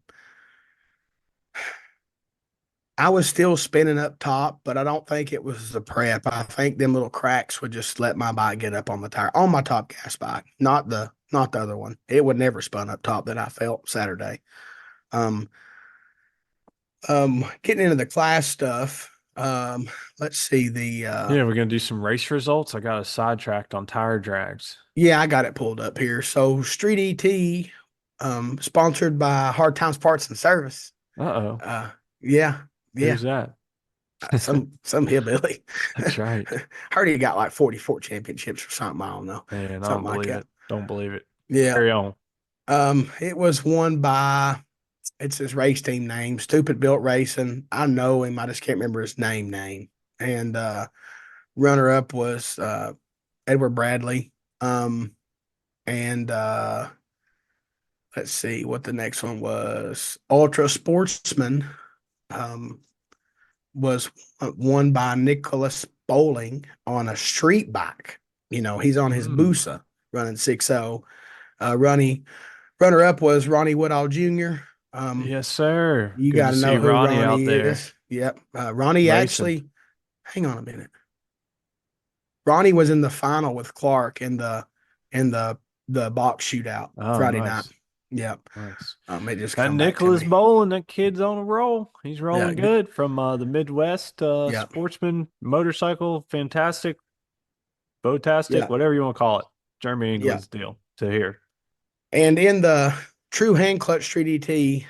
I was still spinning up top, but I don't think it was the prep. I think them little cracks would just let my bike get up on the tire on my top gas bike, not the other one. It would never spun up top that I felt Saturday. Um, Getting into the class stuff. Let's see the Yeah, we're gonna do some race results. I got us sidetracked on tire drags. Yeah, I got it pulled up here. So Street ET, sponsored by Hard Times Parts and Service. Uh-oh. Uh, yeah, Who's yeah, that? some hillbilly. That's right. Heard he got like 44 championships or something. I don't know, Man, I don't something like believe that. it. Don't believe it. Yeah. Carry on. It was won by it's his race team name, Stupid Built Racing. I know him, I just can't remember his name. And runner up was Edward Bradley. And let's see what the next one was. Ultra Sportsman um was won by Nicholas Bowling on a street bike. He's on his Mm. Busa running 6.0. Runner up was Ronnie Woodall Jr. Yes, sir. You Good got to to see know who Ronnie out Ronnie there is. Yep. Ronnie racing. actually, hang on a minute. Ronnie was in the final with Clark in the box shootout Oh, Friday night. nice. Yep. Nice. It just That come back to Nicholas me. Bolin, that kid's on a roll. He's Yeah. rolling good from the Midwest Yeah. sportsman motorcycle. Fantastic, botastic, Yeah. whatever you want to call it. Jeremy Yeah. England's deal to here. And in the True Hand Clutch Street ET,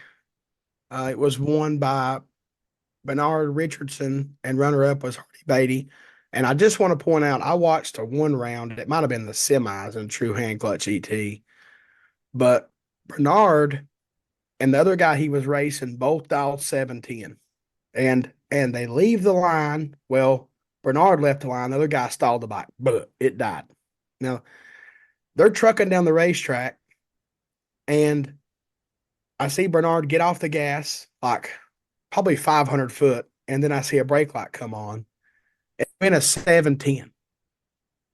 it was won by Bernard Richardson, and runner up was Hardy Beatty. And I just want to point out, I watched a one round. It might have been the semis in True Hand Clutch ET, but Bernard and the other guy he was racing both dialed 710. And they leave the line. Well, Bernard left the line. The other guy stalled the bike, but it died. Now they're trucking down the racetrack, and I see Bernard get off the gas like probably 500 foot, and then I see a brake light come on. It's been a 710,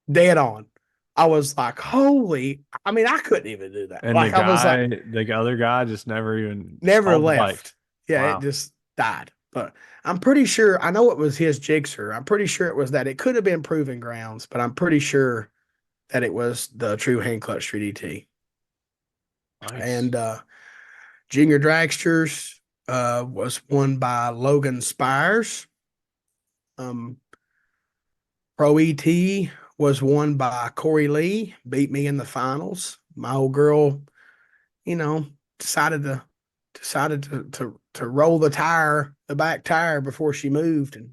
dead on. I was like, holy, I mean, I couldn't even do that. And Like, I was like, the other guy just never even never stalled the bike. left. Yeah, it Wow. just died. But I'm pretty sure, I know it was his jigsaw. I'm pretty sure it was that. It could have been proving grounds, but I'm pretty sure that it was the True Hand Clutch Street ET. Nice. And Junior Dragsters was won by Logan Spires. Um, Pro ET was won by Corey Lee, beat me in the finals. My old girl, you know, decided to roll the back tire before she moved, and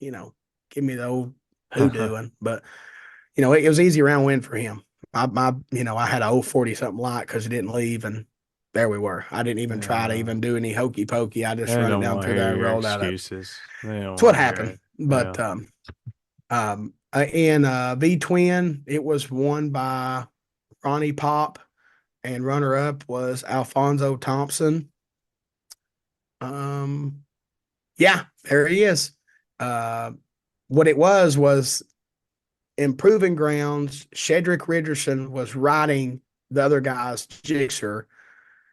give me the old hoodooing. But it was easy round win for him. I had a 040 something light because it didn't leave, and there we were. I didn't even try to Yeah. even do any hokey pokey. I just They run it don't down want to through hear there and your rolled out of it. excuses. They don't That's what want to hear happened. it. But Yeah. in V Twin, it was won by Ronnie Pop, and runner up was Alfonso Thompson. Yeah, there he is. Uh, what it was improving grounds. Shedrick Richardson was riding the other guy's jigsaw,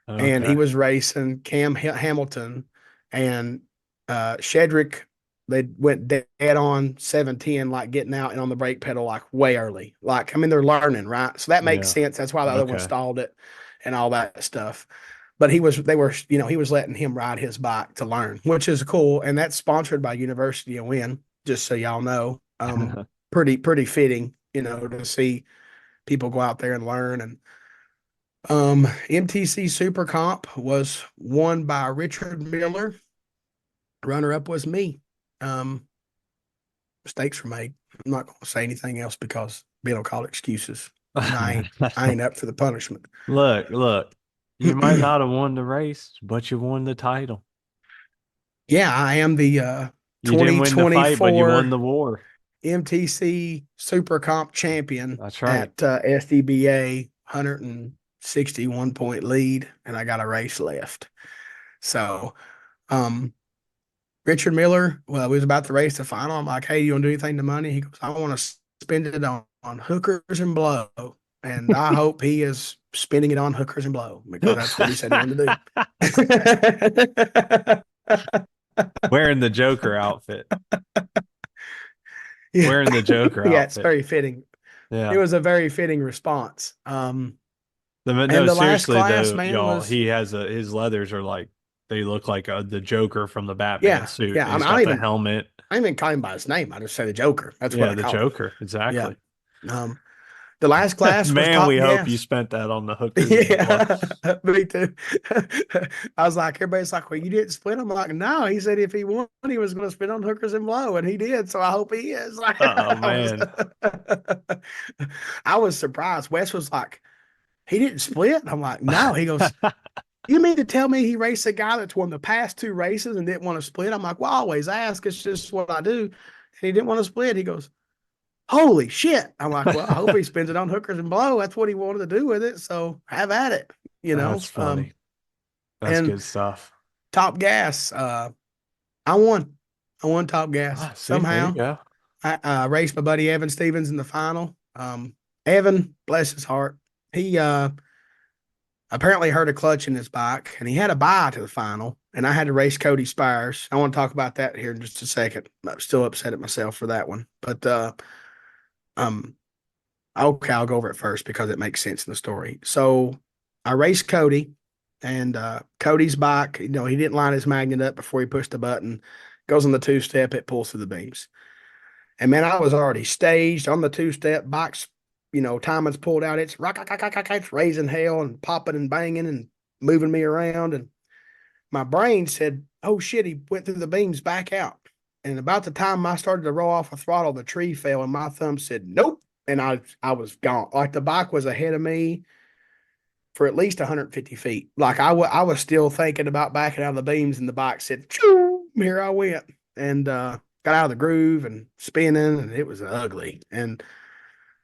and he Okay. was racing Cam Hamilton, and Shedrick. They went dead on 710, like getting out and on the brake pedal like way early. Like, I mean, they're learning, right? So that makes Yeah. sense. That's why the other one Okay. stalled it and all that stuff. But he was letting him ride his bike to learn, which is cool. And that's sponsored by University of Wynn, just so y'all know. Pretty fitting, to see people go out there and learn. And MTC Super Comp was won by Richard Miller. Runner up was me. Um, Mistakes were made. I'm not going to say anything else because Ben will call excuses, and I ain't up for the punishment. Look. You might not have won the race, but you won the title. Yeah, I am the You didn't win the fight, but you won 2024 the war. MTC Super Comp champion That's right. at SDBA, 161 point lead, and I got a race left. So, um, Richard Miller, well, we was about to race the final. I'm like, hey, you want to do anything to money? He goes, I want to spend it on hookers and blow. And I hope he is spending it on hookers and blow because that's what he said he wanted to do. Wearing the Joker outfit. Yeah. Wearing the Joker Yeah, it's outfit. very fitting. It Yeah. was a very fitting response. No, And the last seriously class, though, man, y'all, was he has his leathers are like they look like the Joker from the Batman yeah, suit. yeah. I He's mean, got the helmet. I don't even call him by his name. I just say the Joker. That's what Yeah, I the call him. Joker. Yeah. Exactly. Um, The last class was Man, top we hope you gas. spent that on the hookers and blow. Yeah, me too. I was like, everybody's like, well, you didn't split. I'm like, no. He said if he won, he was going to spit on hookers and blow, and he did. So I hope he is. Like, Oh man. I was surprised. Wes was like, he didn't split. I'm like, no. He goes, you mean to tell me he raced a guy that's won the past two races and didn't want to split? I'm like, well, I always ask. It's just what I do. And he didn't want to split. He goes, holy shit. I'm like, well, I hope he spends it on hookers and blow. That's what he wanted to do with it. So have at it, you That's know. funny. That's And good stuff. top gas, I won. I won top gas. Ah, see, there you Somehow go. I raced my buddy Evan Stevens in the final. Evan, bless his heart, he apparently hurt a clutch in his bike and he had a bye to the final. And I had to race Cody Spires. I want to talk about that here in just a second. I'm still upset at myself for that one. But um okay, I'll go over it first because it makes sense in the story. So I raced Cody, and Cody's bike, he didn't line his magnet up before he pushed the button. Goes on the two step, it pulls through the beams. And man, I was already staged on the two step. Bike's, timing's pulled out. It's it's raising hell and popping and banging and moving me around. And my brain said, oh shit, he went through the beams back out. And about the time I started to roll off a throttle, the tree fell and my thumb said, nope. And I was gone. Like the bike was ahead of me for at least 150 feet. Like I was still thinking about backing out of the beams and the bike said, choo, here I went. And got out of the groove and spinning and it was ugly. And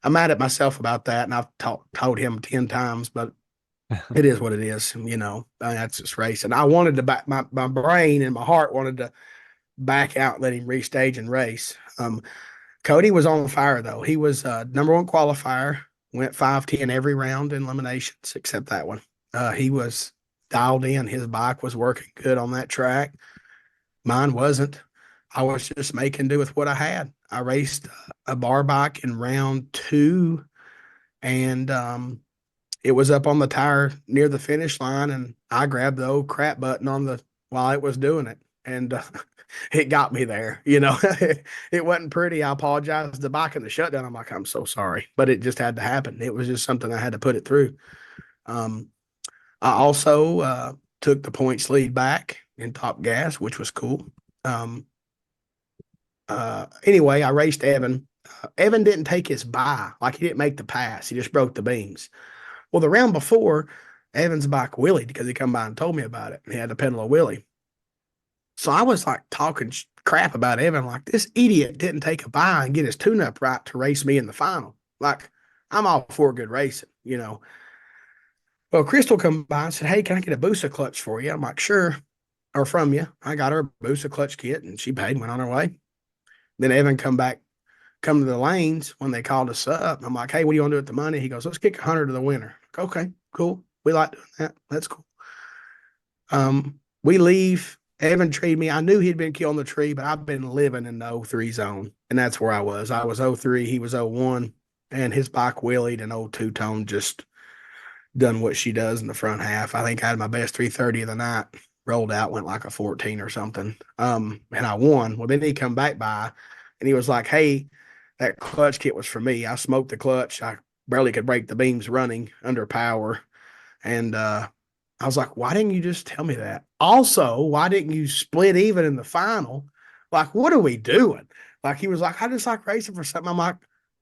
I'm mad at myself about that. And I've told him 10 times, but it is what it is. That's just racing. I wanted to back my brain and my heart wanted to back out, let him restage and race. Cody was on fire though. He was number one qualifier, went 5-10 every round in eliminations except that one. He was dialed in. His bike was working good on that track. Mine wasn't. I was just making do with what I had. I raced a bar bike in round two, and it was up on the tire near the finish line, and I grabbed the old crap button while it was doing it, and it got me there. It wasn't pretty. I apologized. The bike in the shutdown. I'm like, I'm so sorry, but it just had to happen. It was just something I had to put it through. I also took the points lead back in top gas, which was cool. Anyway, I raced Evan. Evan didn't take his bye, like he didn't make the pass. He just broke the beams. Well, the round before, Evan's bike wheelied because he come by and told me about it. He had to pedal a wheelie. So I was like talking crap about Evan, like this idiot didn't take a bye and get his tune-up right to race me in the final. Like I'm all for good racing. Well, Crystal come by and said, hey, can I get a booster clutch for you? I'm like, sure. Or from you. I got her a booster clutch kit and she paid and went on her way. Then Evan come to the lanes when they called us up. I'm like, hey, what do you want to do with the money? He goes, let's kick 100 to the winner. Like, okay, cool. We like doing that. That's cool. We leave. Evan treated me. I knew he'd been killing the tree, but I've been living in the 03 zone, and that's where I was. I was 03, he was 01, and his bike wheelied, and old two-tone just done what she does in the front half. I think I had my best 330 of the night. Rolled out, went like a 14 or something. And I won. Well, then he come back by, and he was like, hey, that clutch kit was for me. I smoked the clutch. I barely could break the beams running under power. And I was like, why didn't you just tell me that? Also, why didn't you split even in the final? Like, what are we doing? Like, he was like, I just like racing for something. I'm like,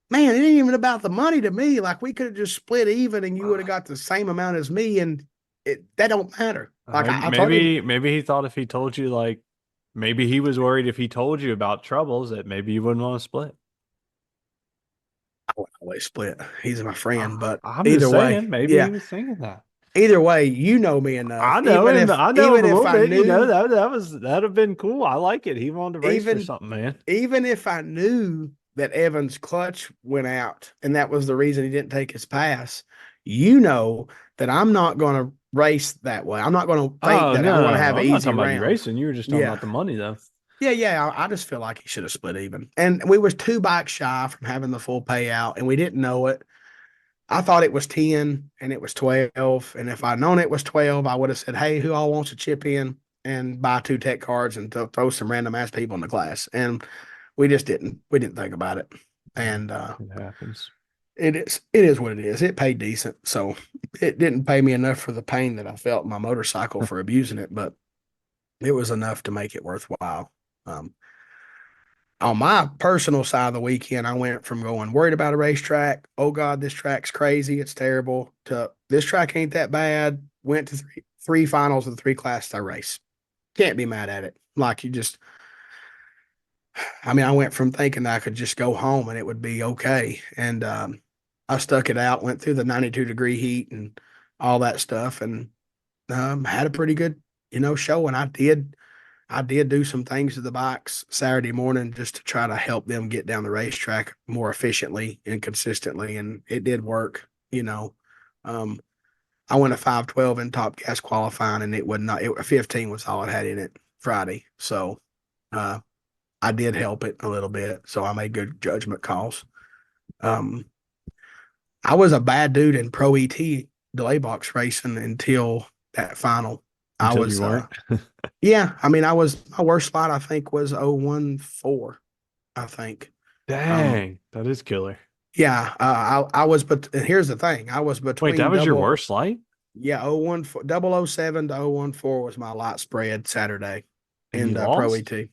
man, it ain't even about the money to me. Like, we could have just split even and you would have got the same amount as me. And that don't matter. Like, I told him, Maybe he thought if he told you like maybe he was worried if he told you about troubles that maybe you wouldn't want to split. I would always split. He's my friend. But I'm just either way, saying, maybe he yeah, was thinking that. either way, you know me enough. I know him. I know him Even a if little I bit. You know knew, that'd have been cool. I like it. He wanted to race for even something, man. even if I knew that Evan's clutch went out and that was the reason he didn't take his pass, you know that I'm not going to race that way. I'm not going to think Oh that I'm going to no, have an I'm not easy talking about you round. racing. You were just talking Yeah. about the money, though. Yeah. I just feel like he should have split even. And we was 2 bikes shy from having the full payout and we didn't know it. I thought it was 10 and it was 12. And if I'd known it was 12, I would have said, hey, who all wants to chip in and buy 2 tech cards and throw some random ass people in the class. And we just didn't. We didn't think about it. And It happens. It is what it is. It paid decent. So it didn't pay me enough for the pain that I felt in my motorcycle for abusing it, but it was enough to make it worthwhile. Um, on my personal side of the weekend, I went from going worried about a racetrack, oh God, this track's crazy, it's terrible, to this track ain't that bad. Went to three finals of the three classes I race. Can't be mad at it. Like you just, I mean, I went from thinking I could just go home and it would be okay. And I stuck it out, went through the 92-degree heat and all that stuff, and had a pretty good, show. And I did do some things to the bikes Saturday morning just to try to help them get down the racetrack more efficiently and consistently, and it did work. Um, I went a 512 in top gas qualifying, and it would not. 15 was all it had in it Friday, so uh, I did help it a little bit. So I made good judgment calls. Um, I was a bad dude in Pro ET delay box racing until that final. I Until you was weren't. Yeah, I mean, my worst slide I think was 014, I think. Um, Dang, that is killer. yeah, I was, but here's the thing, I was Wait, that between was your worst light? yeah, 014, 007 to 014 was my light spread Saturday And you in Pro lost? ET.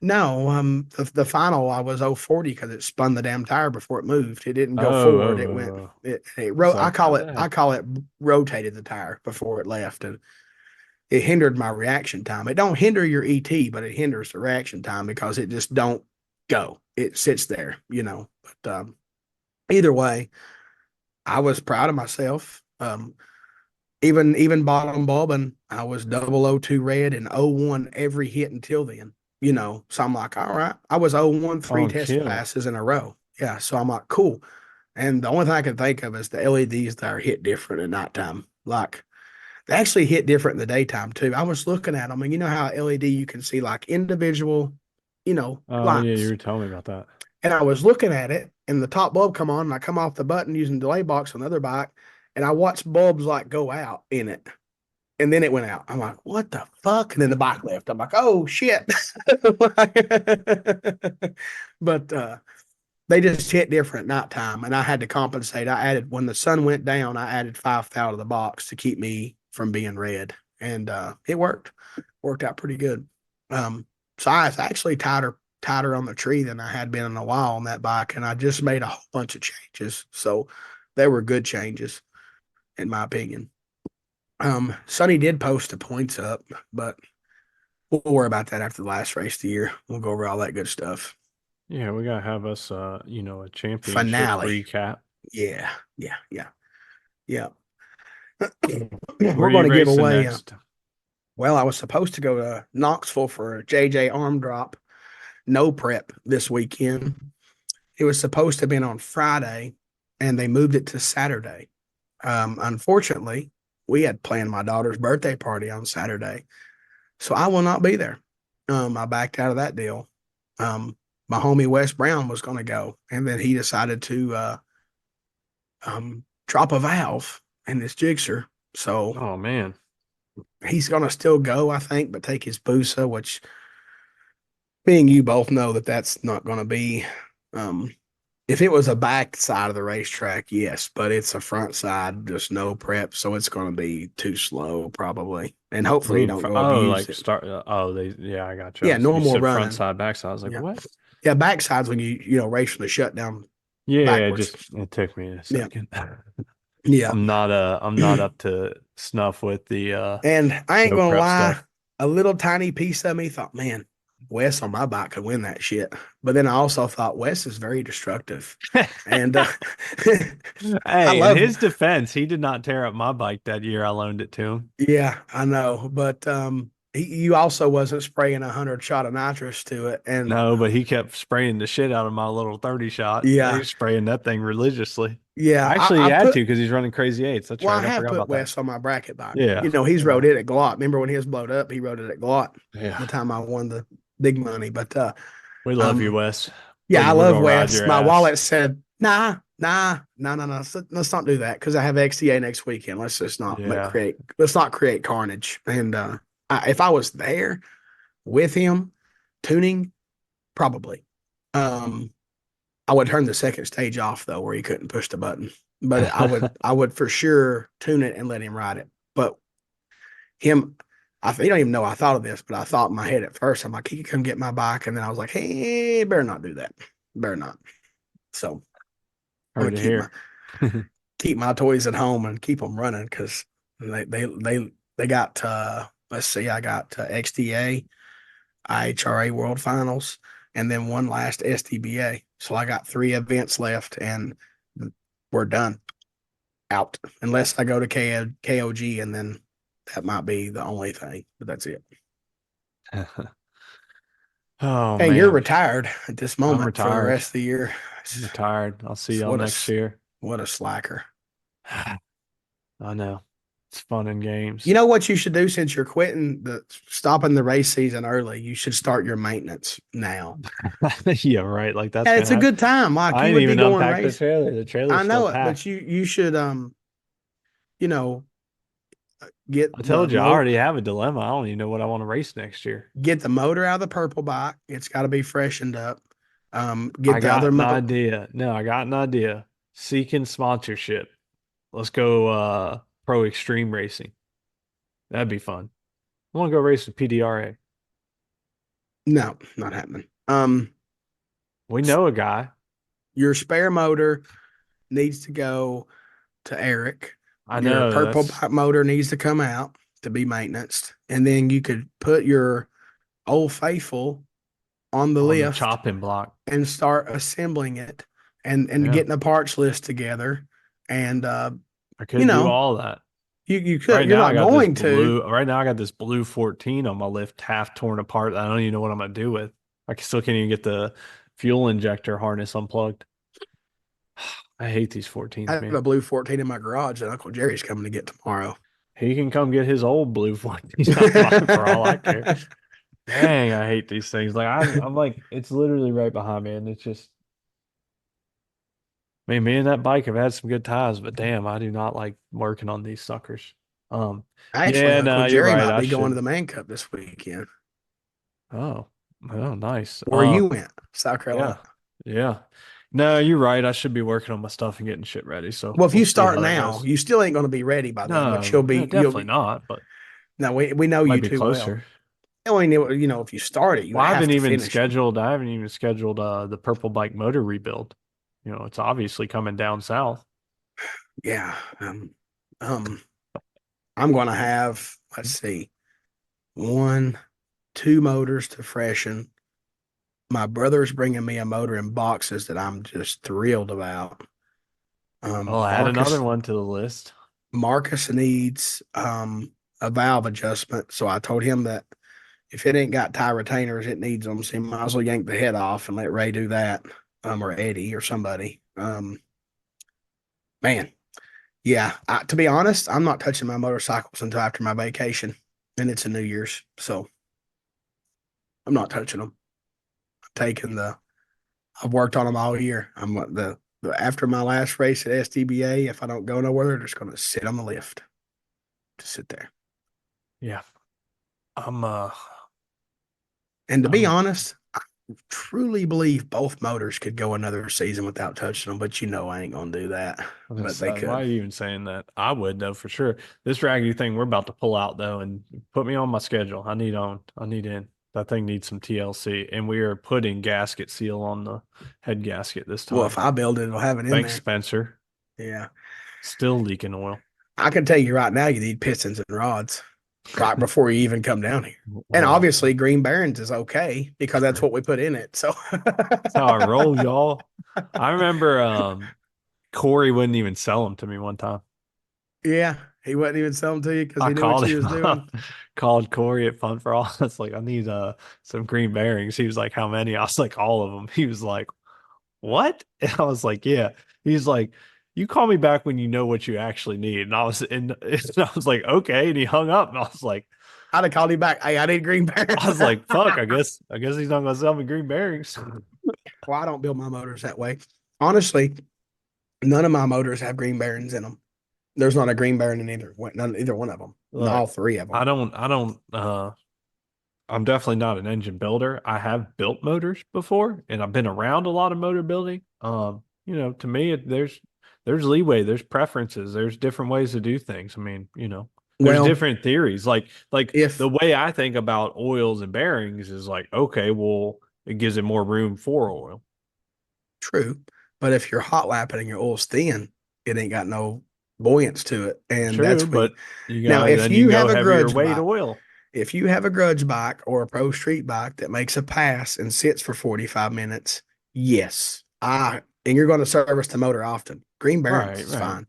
No, the final I was 040 because it spun the damn tire before it moved. It didn't Oh, go forward. It oh, went, oh. it It's wrote, like, my bad. I call it rotated the tire before it left. And it hindered my reaction time. It don't hinder your ET, but it hinders the reaction time because it just don't go. It sits there. But either way, I was proud of myself. Even bottom bobbing, I was 002 red and 0-1 every hit until then. So I'm like, all right. I was 0-1 three On test kill. passes in a row. Yeah. So I'm like, cool. And the only thing I can think of is the LEDs that are hit different at nighttime. Like they actually hit different in the daytime too. I was looking at them, and you know how LED you can see like individual, Oh, yeah, you lights. were telling me about that. And I was looking at it, and the top bulb come on, and I come off the button using delay box on the other bike, and I watched bulbs like go out in it, and then it went out. I'm like, what the fuck? And then the bike left. I'm like, oh shit. But they just hit different nighttime, and I had to compensate. I added when the sun went down, I added 5 thou to the box to keep me from being red, and it worked out pretty good. So I was actually tighter on the tree than I had been in a while on that bike, and I just made a whole bunch of changes. So they were good changes, in my opinion. Sonny did post the points up, but we'll worry about that after the last race of the year. We'll go over all that good stuff. Yeah, we gotta have us a championship Finale. recap. Yeah, yeah, yeah, yeah. Where We're are going you to give racing away. next? Well, I was supposed to go to Knoxville for a JJ arm drop, no prep this weekend. It was supposed to have been on Friday, and they moved it to Saturday. Unfortunately, we had planned my daughter's birthday party on Saturday, so I will not be there. I backed out of that deal. My homie Wes Brown was going to go, and then he decided to drop a valve in his jigsaw. So Oh man. he's going to still go, I think, but take his Busa, which me and you both know that that's not going to be. Um, if it was a back side of the racetrack, yes, but it's a front side, just no prep, so it's going to be too slow probably, and I hopefully you mean, don't go oh, abuse like it. start. Oh, yeah, I got you. Yeah, You normal said front running. side, back side. I was like, Yeah, what? yeah, backside's when you race from the shutdown Yeah, backwards. it took me a Yeah, second. yeah. I'm not up to snuff with the And I ain't no gonna prep lie, stuff. a little tiny piece of me thought, man, Wes on my bike could win that shit. But then I also thought Wes is very destructive. And I Hey, in love, his defense, he did not tear up my bike that year I loaned it to him. yeah, I know. But you also wasn't spraying 100 shot of nitrous to it. And No, but he kept spraying the shit out of my little 30 shot. He yeah, was spraying that thing religiously. yeah, Actually, he had to because he's running crazy eights. That's well, I right. I have forgot put about that. Wes on my bracket bike. Yeah. He's Yeah. rode it at Glot. Remember when his blowed up, he rode it at Glot Yeah. the time I won the big money. But We love you, um, Wes. yeah, I We're love gonna ride Wes. your My ass. wallet said, nah, nah, no, no, no. Let's not do that because I have XDA next weekend. Let's just not Yeah. let's not create carnage. And if I was there with him tuning, probably. Um, I would turn the second stage off though, where he couldn't push the button. But I would for sure tune it and let him ride it. But him, you don't even know I thought of this, but I thought in my head at first, I'm like, he could come get my bike, and then I was like, hey, better not do that, better not. So I'm Heard gonna it keep here. keep my toys at home and keep them running because they got let's see, I got XDA, IHRA World Finals, and then one last SDBA. So I got 3 events left, and we're done. Out unless I go to KOG, and then that might be the only thing, but that's it. Oh And you're man, retired at this I'm moment for the retired. rest of the year. I'm retired. I'll see y'all What next a year. what a slacker. I know. It's fun and You games. know what you should do since you're stopping the race season early? You should start your maintenance now. Yeah, right. Like that's Yeah, gonna it's a happen. good time. Like I you ain't would be even going unpacked the race. trailer. The I trailer's still know it, but packed. you should you know get I the told you I mo already have a dilemma. I don't even know what I want to race next year. get the motor out of the purple bike. It's got to be freshened up. I Get the other got an mo idea. No, I got an idea. Seeking sponsorship. Let's go pro extreme racing. That'd be fun. I want to go race with PDRA. No, not happening. We know a guy. Your spare motor needs to go to Eric. I Your know purple that's bike motor needs to come out to be maintained, and then you could put your Old Faithful on the on the lift chopping block. and start assembling it and Yeah, getting a parts list together. And I you could do know, all that. you could. Right You're now, I not got this going to. blue. Right now, I got this blue 14 on my lift, half torn apart. I don't even know what I'm gonna do with. Still can't even get the fuel injector harness unplugged. I hate these I 14s, have man. a blue 14 in my garage that Uncle Jerry's coming to get tomorrow. He can come get his old blue 14 out mine for all I care. Dang, I hate these things. Like I'm like, it's literally right behind me, and it's just, man, me and that bike have had some good times, but damn, I do not like working on these suckers. Um, Actually, yeah, Uncle no, you're Jerry right. might I be going to should. the Man Cup this weekend. Oh, oh, nice. Where you went, South Yeah, Carolina. yeah. No, you're right. I should be working on my stuff and getting shit ready. So Well, if we'll you see start how that now, goes. you still ain't going to be ready by then, but No, yeah, you'll definitely be. not, but Now we know might you be too well. closer. Only if you start it, you Well, I have haven't to even finish it. scheduled. I haven't even scheduled the purple bike motor rebuild. It's obviously coming down south. Yeah. Um, I'm going to have, let's see, one, two motors to freshen. My brother's bringing me a motor in boxes that I'm just thrilled about. I'll add another Marcus one to the list. Marcus needs a valve adjustment, so I told him that if it ain't got tie retainers, it needs them. So he might as well yank the head off and let Ray do that, or Eddie or somebody. Man, yeah. To be honest, I'm not touching my motorcycles until after my vacation, and it's a New Year's, so I'm not touching them. I'm taking the. I've worked on them all year. After my last race at SDBA, if I don't go nowhere, they're just going to sit on the lift, to sit there. Yeah, I'm uh, And to be I'm honest, I truly believe both motors could go another season without touching them, but I ain't going to do that. I'm gonna But they say, why could. are you even saying that? I would though for sure. This raggedy thing we're about to pull out though, and put me on my schedule. I need on. I need in. That thing needs some TLC, and we are putting gasket seal on the head gasket this Well, time. if I build it, it'll have it in Thanks, there. Spencer. Yeah. Still leaking oil. I can tell you right now, you need pistons and rods right before you even come down here. And Well, obviously, Green Barons is okay because that's what we put in it. So, that's how I roll, y'all. I remember Corey wouldn't even sell them to me one time. yeah, he wouldn't even sell them to you because I he knew what called you him was doing. up, called Corey at Fun for All. I was like, I need some green bearings. He was like, how many? I was like, all of them. He was like, what? And I was like, yeah. He's like, you call me back when you know what you actually need. And I was like, okay. And he hung up. And I'd have called him back. Hey, I need Green I Barons. was like, fuck, I guess he's not gonna sell me green bearings. Well, I don't build my motors that way. Honestly, none of my motors have Green Barons in them. There's not a Green Baron in either one of them. Look, All three of I them. don't I'm definitely not an engine builder. I have built motors before, and I've been around a lot of motor building. To me, there's leeway, there's preferences, there's different ways to do things. I mean, there's Well, different theories. Like if the way I think about oils and bearings is like, okay, well, it gives it more room for oil. true, but if you're hot lapping and your oil's thin, it ain't got no buoyance to it. And True, that's when but you now got if then you you can go have a heavier grudge weight bike, oil. if you have a grudge bike or a pro street bike that makes a pass and sits for 45 minutes, yes. And you're going to service the motor often. Green bearings Right, is right. fine.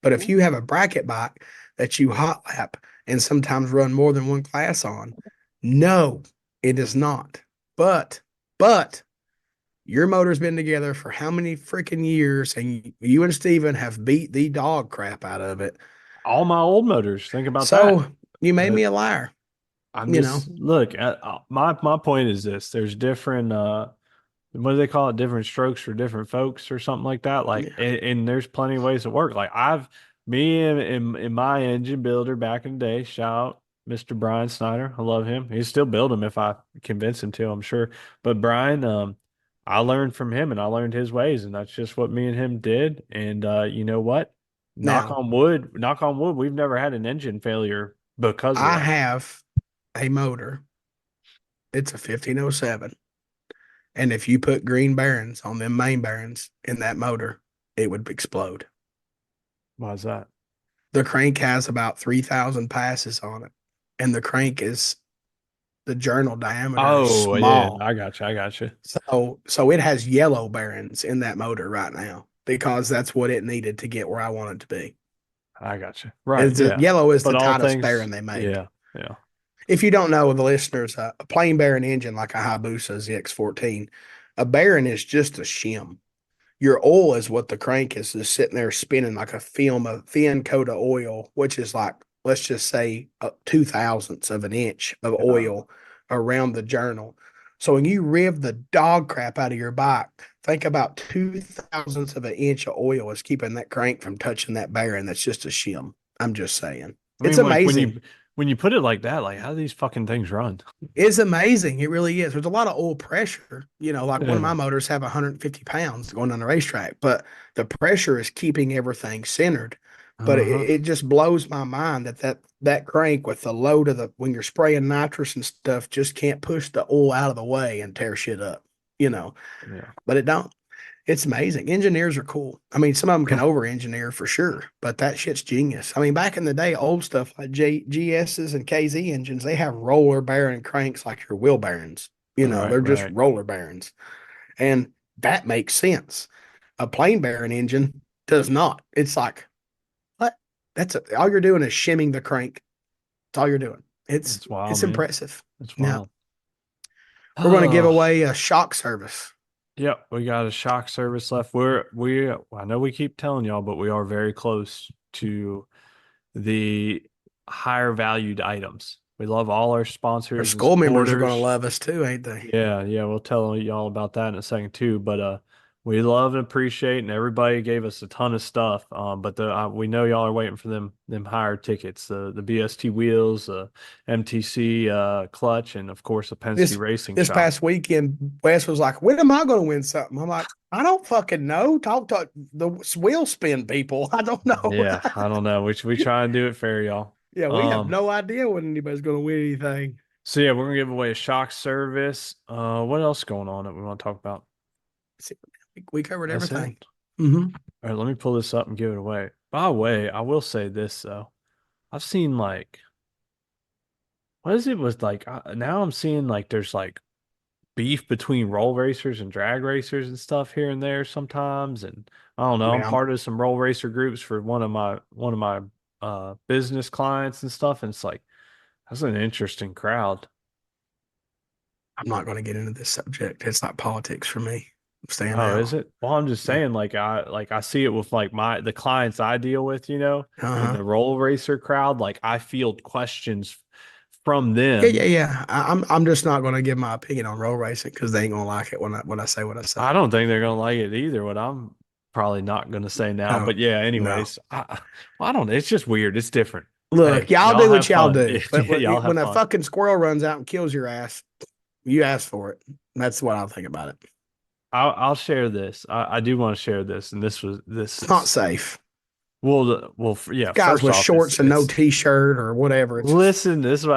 But if you have a bracket bike that you hot lap and sometimes run more than one class on, no, it is not. But your motor's been together for how many freaking years, and you and Steven have beat the dog crap out of it. All my old motors, think about that. So you made me But a liar, I'm you know. just look at my point is this: there's different what do they call it? Different strokes for different folks or something like that. Like, Yeah. and there's plenty of ways to work. Like me and my engine builder back in the day, shout out Mr. Brian Snyder. I love him. He's still build him if I convince him to, I'm sure. But Brian, I learned from him and I learned his ways, and that's just what me and him did. And you know what? Now, Knock on wood, we've never had an engine failure because of I that. have a motor. It's a 1507. And if you put green bearings on them main bearings in that motor, it would explode. Why is that? The crank has about 3,000 passes on it. And the crank is the journal diameter is Oh yeah, small. I got you. I got you. So it has yellow bearings in that motor right now because that's what it needed to get where I want it to be. I got you. Right. Is the Yeah. yellow is the But all tightest things, bearing they make. yeah. Yeah. If you don't know, the listeners, a plain bearing engine like a Hayabusa ZX14, a bearing is just a shim. Your oil is what the crank is just sitting there spinning like a film, a thin coat of oil, which is like, let's just say, 2 thousandths of an inch of Yeah. oil around the journal. So when you rev the dog crap out of your bike, think about 2 thousandths of an inch of oil is keeping that crank from touching that bearing. That's just a shim. I'm just saying. I It's mean, like amazing. when you put it like that, like how do these fucking things run? It's amazing. It really is. There's a lot of oil pressure. Like one of my Yeah. motors have 150 pounds going on the racetrack, but the pressure is keeping everything centered. But Uh-huh. it just blows my mind that crank with the load of when you're spraying nitrous and stuff just can't push the oil out of the way and tear shit up, you know. Yeah. But it don't. It's amazing. Engineers are cool. I mean, some of them can over engineer for sure, but that shit's genius. I mean, back in the day, old stuff like GSs and KZ engines, they have roller bearing cranks like your wheel bearings. Right, They're just right. roller bearings. And that makes sense. A plain bearing engine does not. It's like, what? All you're doing is shimming the crank. That's all you're doing. It's It's wild, it's man. impressive. It's Now, wild. we're going to give Oh, away a shock service. yep, we got a shock service left. I know we keep telling y'all, but we are very close to the higher valued items. We love all our Our sponsors and school members are going to supporters. love us too, ain't they? Yeah, yeah, we'll tell y'all about that in a second too. But we love and appreciate, and everybody gave us a ton of stuff. But we know y'all are waiting for them higher tickets, the BST wheels, MTC clutch, and of course the Penske this Racing this Shop. past weekend, Wes was like, "When am I going to win something?" I'm like, "I don't fucking know. Talk to the wheel spin people. I don't know. Yeah, I don't know. We try and do it fair, y'all. Yeah, we have Um, no idea when anybody's going to win anything. so yeah, we're gonna give away a shock service. What else going on that we want to talk about? See, we covered That's everything. it. Mm-hmm. All right, let me pull this up and give it away. By the way, I will say this though. I've seen like what is it with like now I'm seeing like there's like beef between roll racers and drag racers and stuff here and there sometimes, and I don't I know, mean, I'm part of some roll racer groups for one of my business clients and stuff, and it's like that's an interesting crowd. I'm not going to get into this subject. It's not politics for me. I'm staying Oh, is out. it? Well, I'm just Yeah. saying like I see it with like the clients I deal with, in Uh-huh. the roll racer crowd, like I field questions from Yeah, yeah, them. yeah. I'm just not going to give my opinion on road racing because they ain't going to like it when I say what I say. I don't think they're gonna like it either. What I'm probably not gonna say now, Oh but yeah. no. Anyways, well, I don't know. It's just weird. It's different. Look, Hey, y'all y'all do what have y'all fun. do, but Y'all have when a fun. fucking squirrel runs out and kills your ass, you ask for it. That's what I think about it. I'll share this. I do want to share this, and this It's not is safe. yeah. Guys First with off, shorts and no it's t-shirt or whatever. It's just listen. This is what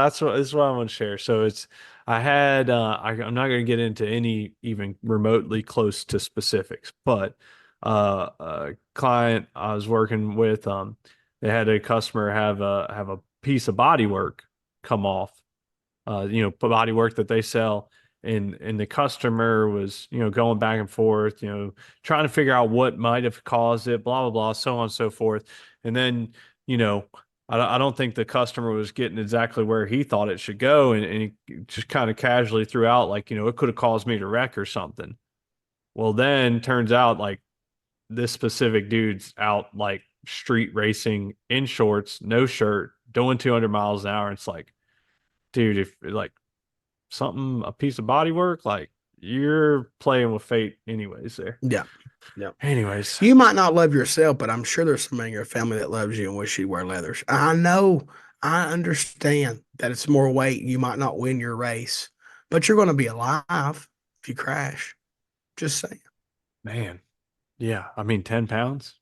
I want to share. So it's I had I'm not going to get into any even remotely close to specifics, but a client I was working with, they had a customer have a piece of body work come off, body work that they sell. And the customer was, going back and forth, trying to figure out what might have caused it, blah, blah, blah, so on and so forth. And then, you know, I don't think the customer was getting exactly where he thought it should go. And he just kind of casually threw out, like, it could have caused me to wreck or something. Well, then turns out like this specific dude's out like street racing in shorts, no shirt, doing 200 miles an hour. It's like, dude, if like something, a piece of body work, like you're playing with fate anyways there. yeah, yeah. Anyways, You might not love yourself, but I'm sure there's somebody in your family that loves you and wish you wear leathers. I know, I understand that it's more weight. You might not win your race, but you're going to be alive if you crash. Just saying. man, yeah, I mean 10 pounds.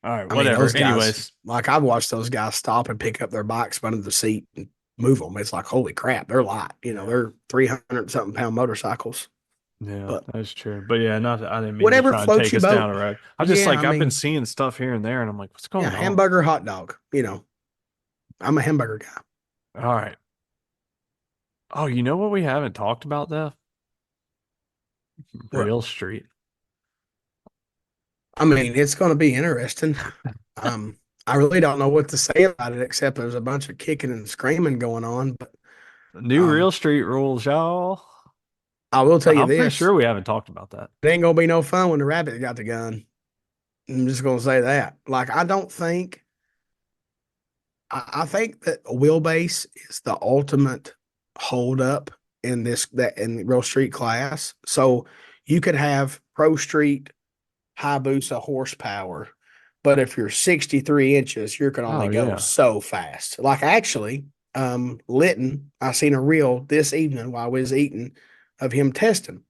All right, I mean, whatever. those guys, Anyways, like I've watched those guys stop and pick up their bikes under the seat and move them. It's like, holy crap, they're light. yeah, They're 300 something pound motorcycles. yeah, But that's true. But yeah, not I didn't mean to whatever try and floats take your us down boat. a road. I just Yeah, like I I've been mean, seeing stuff here and there, and I'm like, what's yeah, going on? hamburger, hot dog. I'm a hamburger guy. All right. Oh, you know what we haven't talked about though? What? Real Street. I mean, it's going to be interesting. Um, I really don't know what to say about it except there's a bunch of kicking and screaming going on. But New um, Real Street rules, y'all. I will tell you I'm pretty this: sure we haven't talked about that. it ain't gonna be no fun when the rabbit got the gun. I'm just gonna say that. Like, I don't think. I think that a wheelbase is the ultimate holdup in this that in real street class. So you could have pro street Hayabusa horsepower, but if you're 63 inches, you can Oh only go yeah. so fast. Like actually, Litton, I seen a reel this evening while I was eating of him testing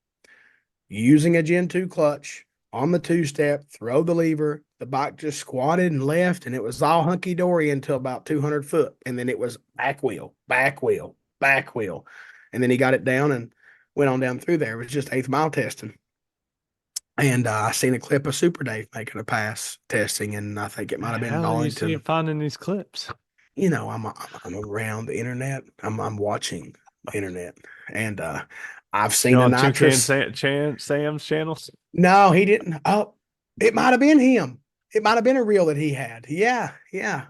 using a Gen 2 clutch on the two step, throw the lever. The bike just squatted and left, and it was all hunky dory until about 200 foot. And then it was back wheel, back wheel, back wheel. And then he got it down and went on down through there. It was just eighth mile testing. And I seen a clip of Super Dave making a pass testing, and I think it The might have been hell are you seeing Bollington. finding these clips? I'm around the internet. I'm watching the internet, and I've You seen a on Toucan nitrous. Sam's channels? No, he didn't. Oh, it might have been him. It might have been a reel that he had. Yeah, yeah.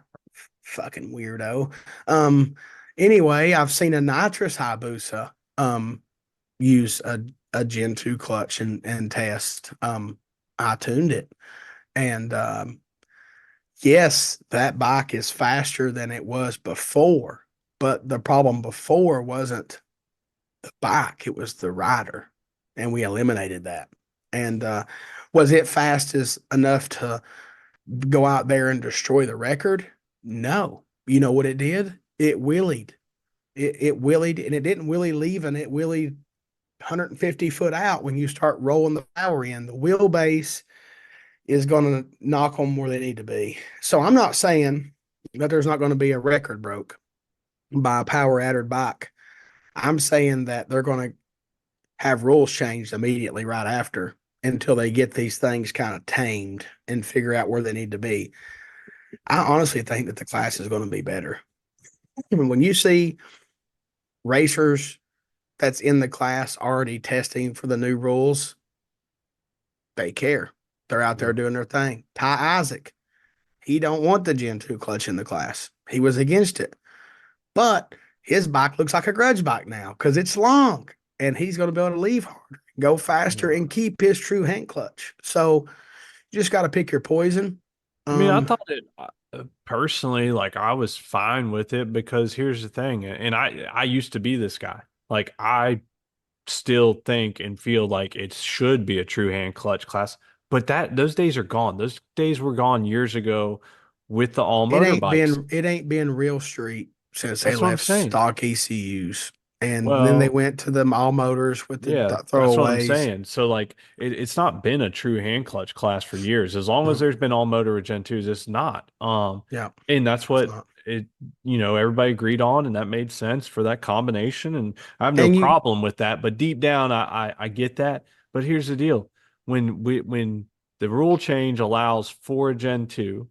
Fucking weirdo. Um. Anyway, I've seen a nitrous Hayabusa use a Gen 2 clutch and test. I tuned it, and yes, that bike is faster than it was before. But the problem before wasn't the bike, it was the rider. And we eliminated that. And was it fast as enough to go out there and destroy the record? No. You know what it did? It wheelied. It wheelied, and it didn't wheelie leaving, it wheelied 150 foot out when you start rolling the power in. The wheelbase is going to knock them where they need to be. So I'm not saying that there's not going to be a record broke by a power addered bike. I'm saying that they're going to have rules changed immediately right after until they get these things kind of tamed and figure out where they need to be. I honestly think that the class is going to be better. When you see racers that's in the class already testing for the new rules, they care. They're out there Yeah. doing their thing. Ty Isaac, he don't want the Gen 2 clutch in the class. He was against it. But his bike looks like a grudge bike now because it's long and he's going to be able to leave harder, go faster, Yeah. and keep his true hand clutch. So you just got to pick your poison. I mean, I Um, thought it personally, like I was fine with it because here's the thing, and I used to be this guy. Like I still think and feel like it should be a true hand clutch class, but that those days are gone. Those days were gone years ago with the all motorbikes. It ain't been real street since they That's what I'm left saying. stock ECUs. And then they Well, went to the all motors with the yeah, that's what I'm throwaways. saying. So like it's not been a true hand clutch class for years. As long as No, there's been all motor with Gen 2s, it's not. yeah, And that's it's what not. it, everybody agreed on, and that made sense for that combination. And I have no And you problem with that. But deep down, I get that. But here's the deal. When the rule change allows for a Gen 2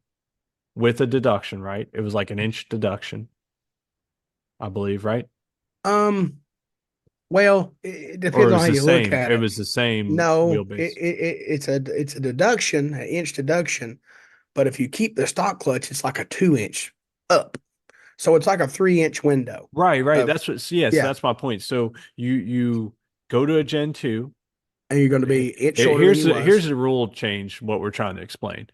with a deduction, right? It was like an inch deduction, I believe, right? um well, it Or depends it on was how the you look same. at It it. was the same No, wheelbase. it's a deduction, an inch deduction. But if you keep the stock clutch, it's like a 2 inch up. So it's like a 3 inch window Right, right. of That's what, yes, yeah. that's my point. So you go to a Gen 2. And you're going to be He- an inch shorter than Here's you here's was. the rule change, what we're trying to explain.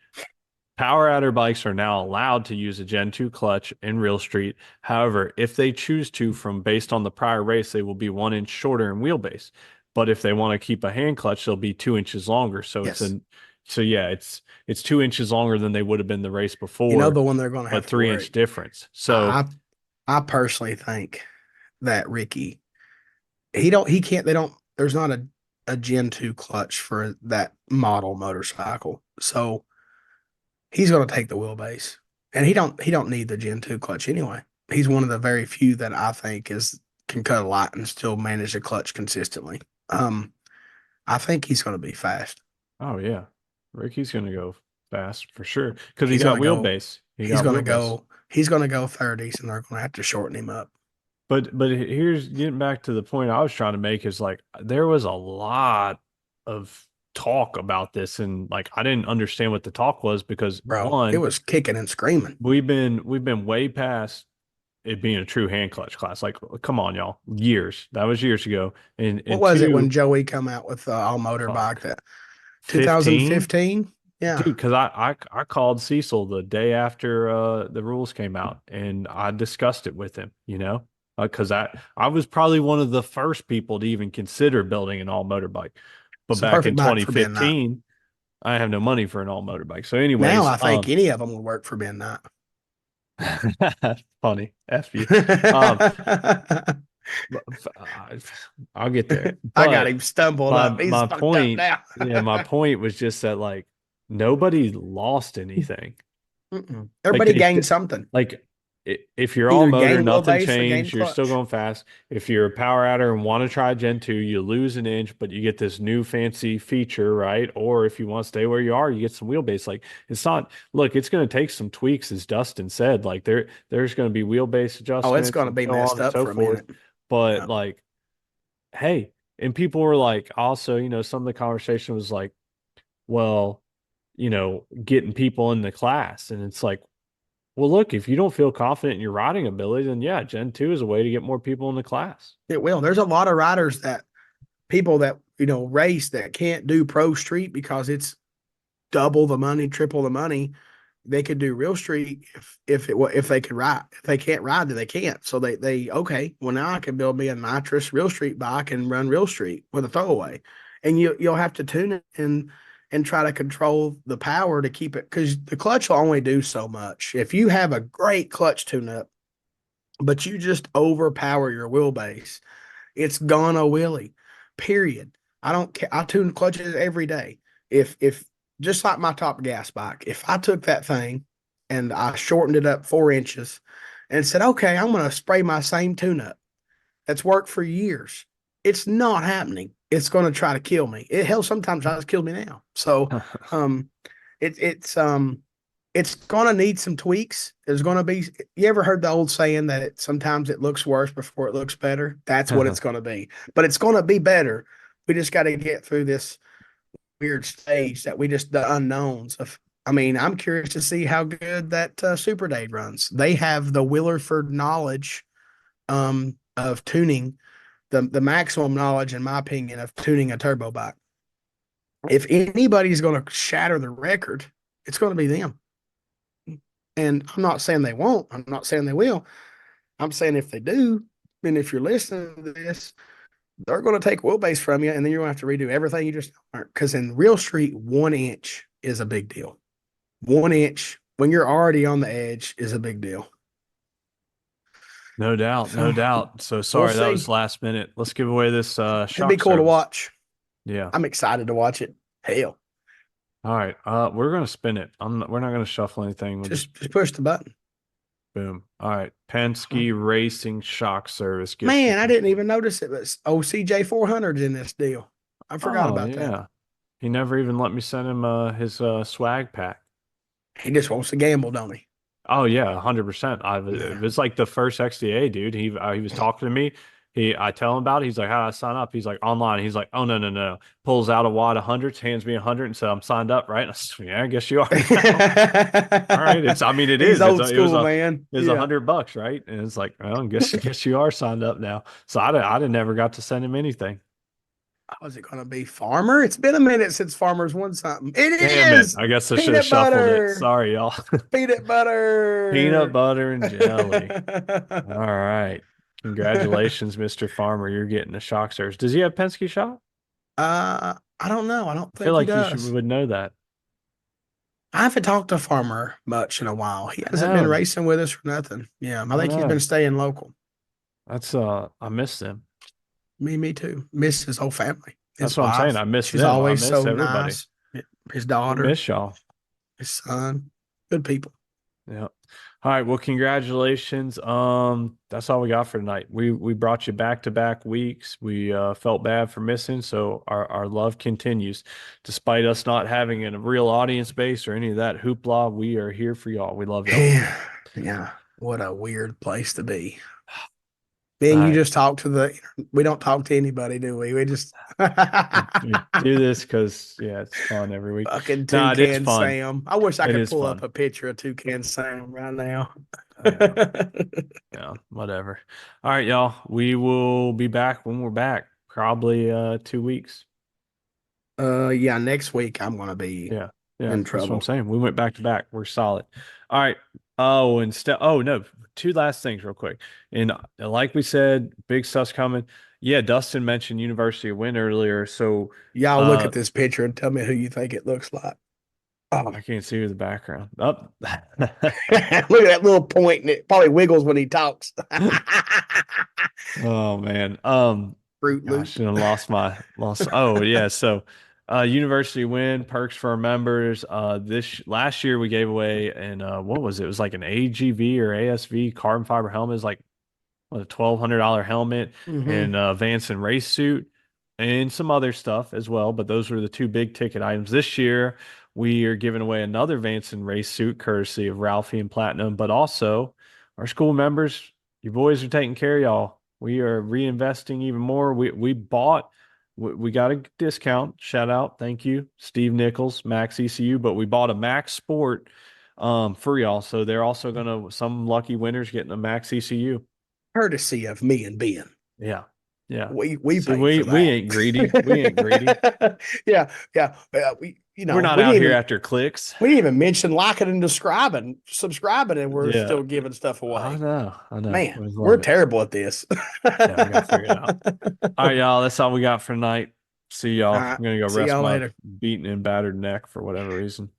Power outer bikes are now allowed to use a Gen 2 clutch in real street. However, if they choose to, from based on the prior race, they will be 1 inch shorter in wheelbase. But if they want to keep a hand clutch, they'll be 2 inches longer. Yes. So yeah, it's 2 inches longer than they would have been the race You know before, the one they're going to but have to 3 inch worry. difference. So I I personally think that Ricky, he can't, they don't, there's not a Gen 2 clutch for that model motorcycle. So he's going to take the wheelbase. And he don't need the Gen 2 clutch anyway. He's one of the very few that I think is can cut a lot and still manage the clutch consistently. Um, I think he's going to be fast. oh yeah, Ricky's gonna go fast for sure because he He's got going to go wheelbase. He got wheelbase. he's going to go 30s and they're going to have to shorten him up. But here's getting back to the point I was trying to make is like there was a lot of talk about this and like I didn't understand what the talk was because Bro, it one, was kicking and screaming. we've been way past it being a true hand clutch class. Like come on, y'all, years. That was years ago. What And was it when two, Joey come out with all fuck, motorbike that 15. 2015? Yeah. Dude, because I called Cecil the day after the rules came out and I discussed it with him, because I was probably one of the first people to even consider building an all motorbike. But It's a back in perfect bike for Ben Knight. 2015, I have no money for an all motorbike. So, anyways, Now I think any of them would work for Ben Knight. funny, F you. Um, but I'll get there. I got But him stumbled my up. He's my fucked up point, now. yeah, my point was just that like nobody lost anything. Mm-mm. Like Everybody they gained something. like if you're all Either motor, gain nothing wheelbase or gain changed. You're still clutch. going fast. If you're a power adder and want to try Gen 2, you lose an inch, but you get this new fancy feature, right? Or if you want to stay where you are, you get some wheelbase. Like it's not, look, it's going to take some tweaks, as Dustin said. Like there's going to be wheelbase Oh, it's adjustments going to and be so on messed and up so for a forth. minute. But Yeah. like, hey, and people were like, also, some of the conversation was like, well, getting people in the class. And it's like, well, look, if you don't feel confident in your riding ability, then yeah, Gen 2 is a way to get more people in the class. It will. There's a lot of riders that people that, race that can't do pro street because it's double the money, triple the money. They could do real street if they could ride. If they can't ride, then they can't. So they okay. Well, now I can build me a nitrous real street bike and run real street with a throwaway, and you'll have to tune it and try to control the power to keep it because the clutch will only do so much. If you have a great clutch tune up, but you just overpower your wheelbase, it's gonna wheelie. Period. I don't care. I tune clutches every day. If just like my top gas bike, if I took that thing and I shortened it up 4 inches and said, okay, I'm gonna spray my same tune up that's worked for years. It's not happening. It's gonna try to kill me. It hell sometimes tries to kill me now. So um it's gonna need some tweaks. There's gonna be, you ever heard the old saying that sometimes it looks worse before it looks better? That's what it's gonna be. But it's gonna be better. We just got to get through this weird stage that we just the unknowns of. I mean, I'm curious to see how good that Super Dade runs. They have the Willerford knowledge of tuning, the maximum knowledge, in my opinion, of tuning a turbo bike. If anybody's going to shatter the record, it's going to be them. And I'm not saying they won't. I'm not saying they will. I'm saying if they do, and if you're listening to this, they're going to take wheelbase from you, and then you're going to have to redo everything you just learned. Because in real street, 1 inch is a big deal. 1 inch when you're already on the edge is a big deal. No doubt, So no doubt. So we'll sorry that was see. last minute. Let's give away this It'd be shock cool to service. watch. Yeah. I'm excited to watch it. Hell, All right. We're gonna spin it. We're not gonna shuffle anything. We'll just just push the button. boom. All right. Penske Racing Shock Service gift Man, I didn't certificate. even notice it, but CJ 400's in this deal. I forgot Oh about that. yeah. He never even let me send him his swag pack. He just wants to gamble, don't he? Oh yeah, 100%. Yeah. It's like the first XDA, dude. He was talking to me. I tell him about it. He's like, "How do I sign up?" He's like, "Online." He's like, "Oh no." Pulls out a wad of hundreds, hands me 100, and said, "I'm signed up, right?" And I said, "Yeah, I guess you are now." All right. I mean, it He's is. old school, man. It's Yeah. $100, right? And it's like, well, I guess you are signed up now. So I didn't never got to send him anything. Was it going to be Farmer? It's been a minute since Farmer's won something. It Damn it. is I guess I should have peanut shuffled it. butter. Sorry, y'all. Peanut Peanut butter. butter and jelly. All right. Congratulations, Mr. Farmer. You're getting a shock service. Does he have Penske shock? I don't know. I don't I feel think he like does. would know that. I haven't talked to Farmer much in a while. He I hasn't been know. racing with us for nothing. Yeah, I I think he's been know. staying local. That's I miss them. Me too. Miss his whole family. That's His what I'm saying. wife. I miss She's them. I always miss so everybody. nice. His We daughter, miss y'all. his son. Good people. Yeah. All right. Well, congratulations. That's all we got for tonight. We brought you back to back weeks. We felt bad for missing, so our love continues. Despite us not having a real audience base or any of that hoopla, we are here for y'all. We love y'all. Yeah. Yeah. What a weird place to be. All Then you right. just talk to we don't talk to anybody, do we? We just We do this because yeah, it's fun every week. fucking No, it is Toucan fun. Sam. I wish I It could is pull up fun. a picture of Toucan Sam right now. Yeah. Yeah, whatever. All right, y'all. We will be back when we're back. Probably 2 weeks. Yeah, next week I'm gonna be Yeah. Yeah, in that's what I'm trouble. saying. We went back to back. We're solid. All right. Oh, oh no, two last things real quick. And like we said, big stuff's coming. Yeah, Dustin mentioned University of Win earlier. So Y'all look uh at this picture and tell me who you think it looks like. Oh, I can't see the background. Up. look at that little point, and it probably wiggles when he talks. Oh man. Fruit Gosh, Loop. and I lost. Oh yeah. So, University Win perks for our members. This last year we gave away and what was it? It was like an AGV or ASV carbon fiber helmet. It was like what, a $1,200 helmet Hmm. and Vance and race suit and some other stuff as well. But those were the two big ticket items. This year we are giving away another Vance and race suit courtesy of Ralphie and Platinum, but also our school members. You boys are taking care of y'all. We are reinvesting even more. We got a discount. Shout out. Thank you. Steve Nichols, Max ECU, but we bought a Max Sport for y'all. So they're also some lucky winners getting a Max ECU. Courtesy of me and Ben. Yeah. Yeah. We See, paid for we that. ain't greedy. We ain't greedy. Yeah, yeah. We We're not we out didn't here even after clicks. we didn't even mention liking and subscribing, and we're Yeah. still giving stuff I away. know. I know. Man, We we're love it. terrible at this. Yeah, we got to figure it out. All right, y'all. That's all we got for tonight. See All y'all. right. I'm gonna go See rest y'all my later. beaten and battered neck for whatever reason.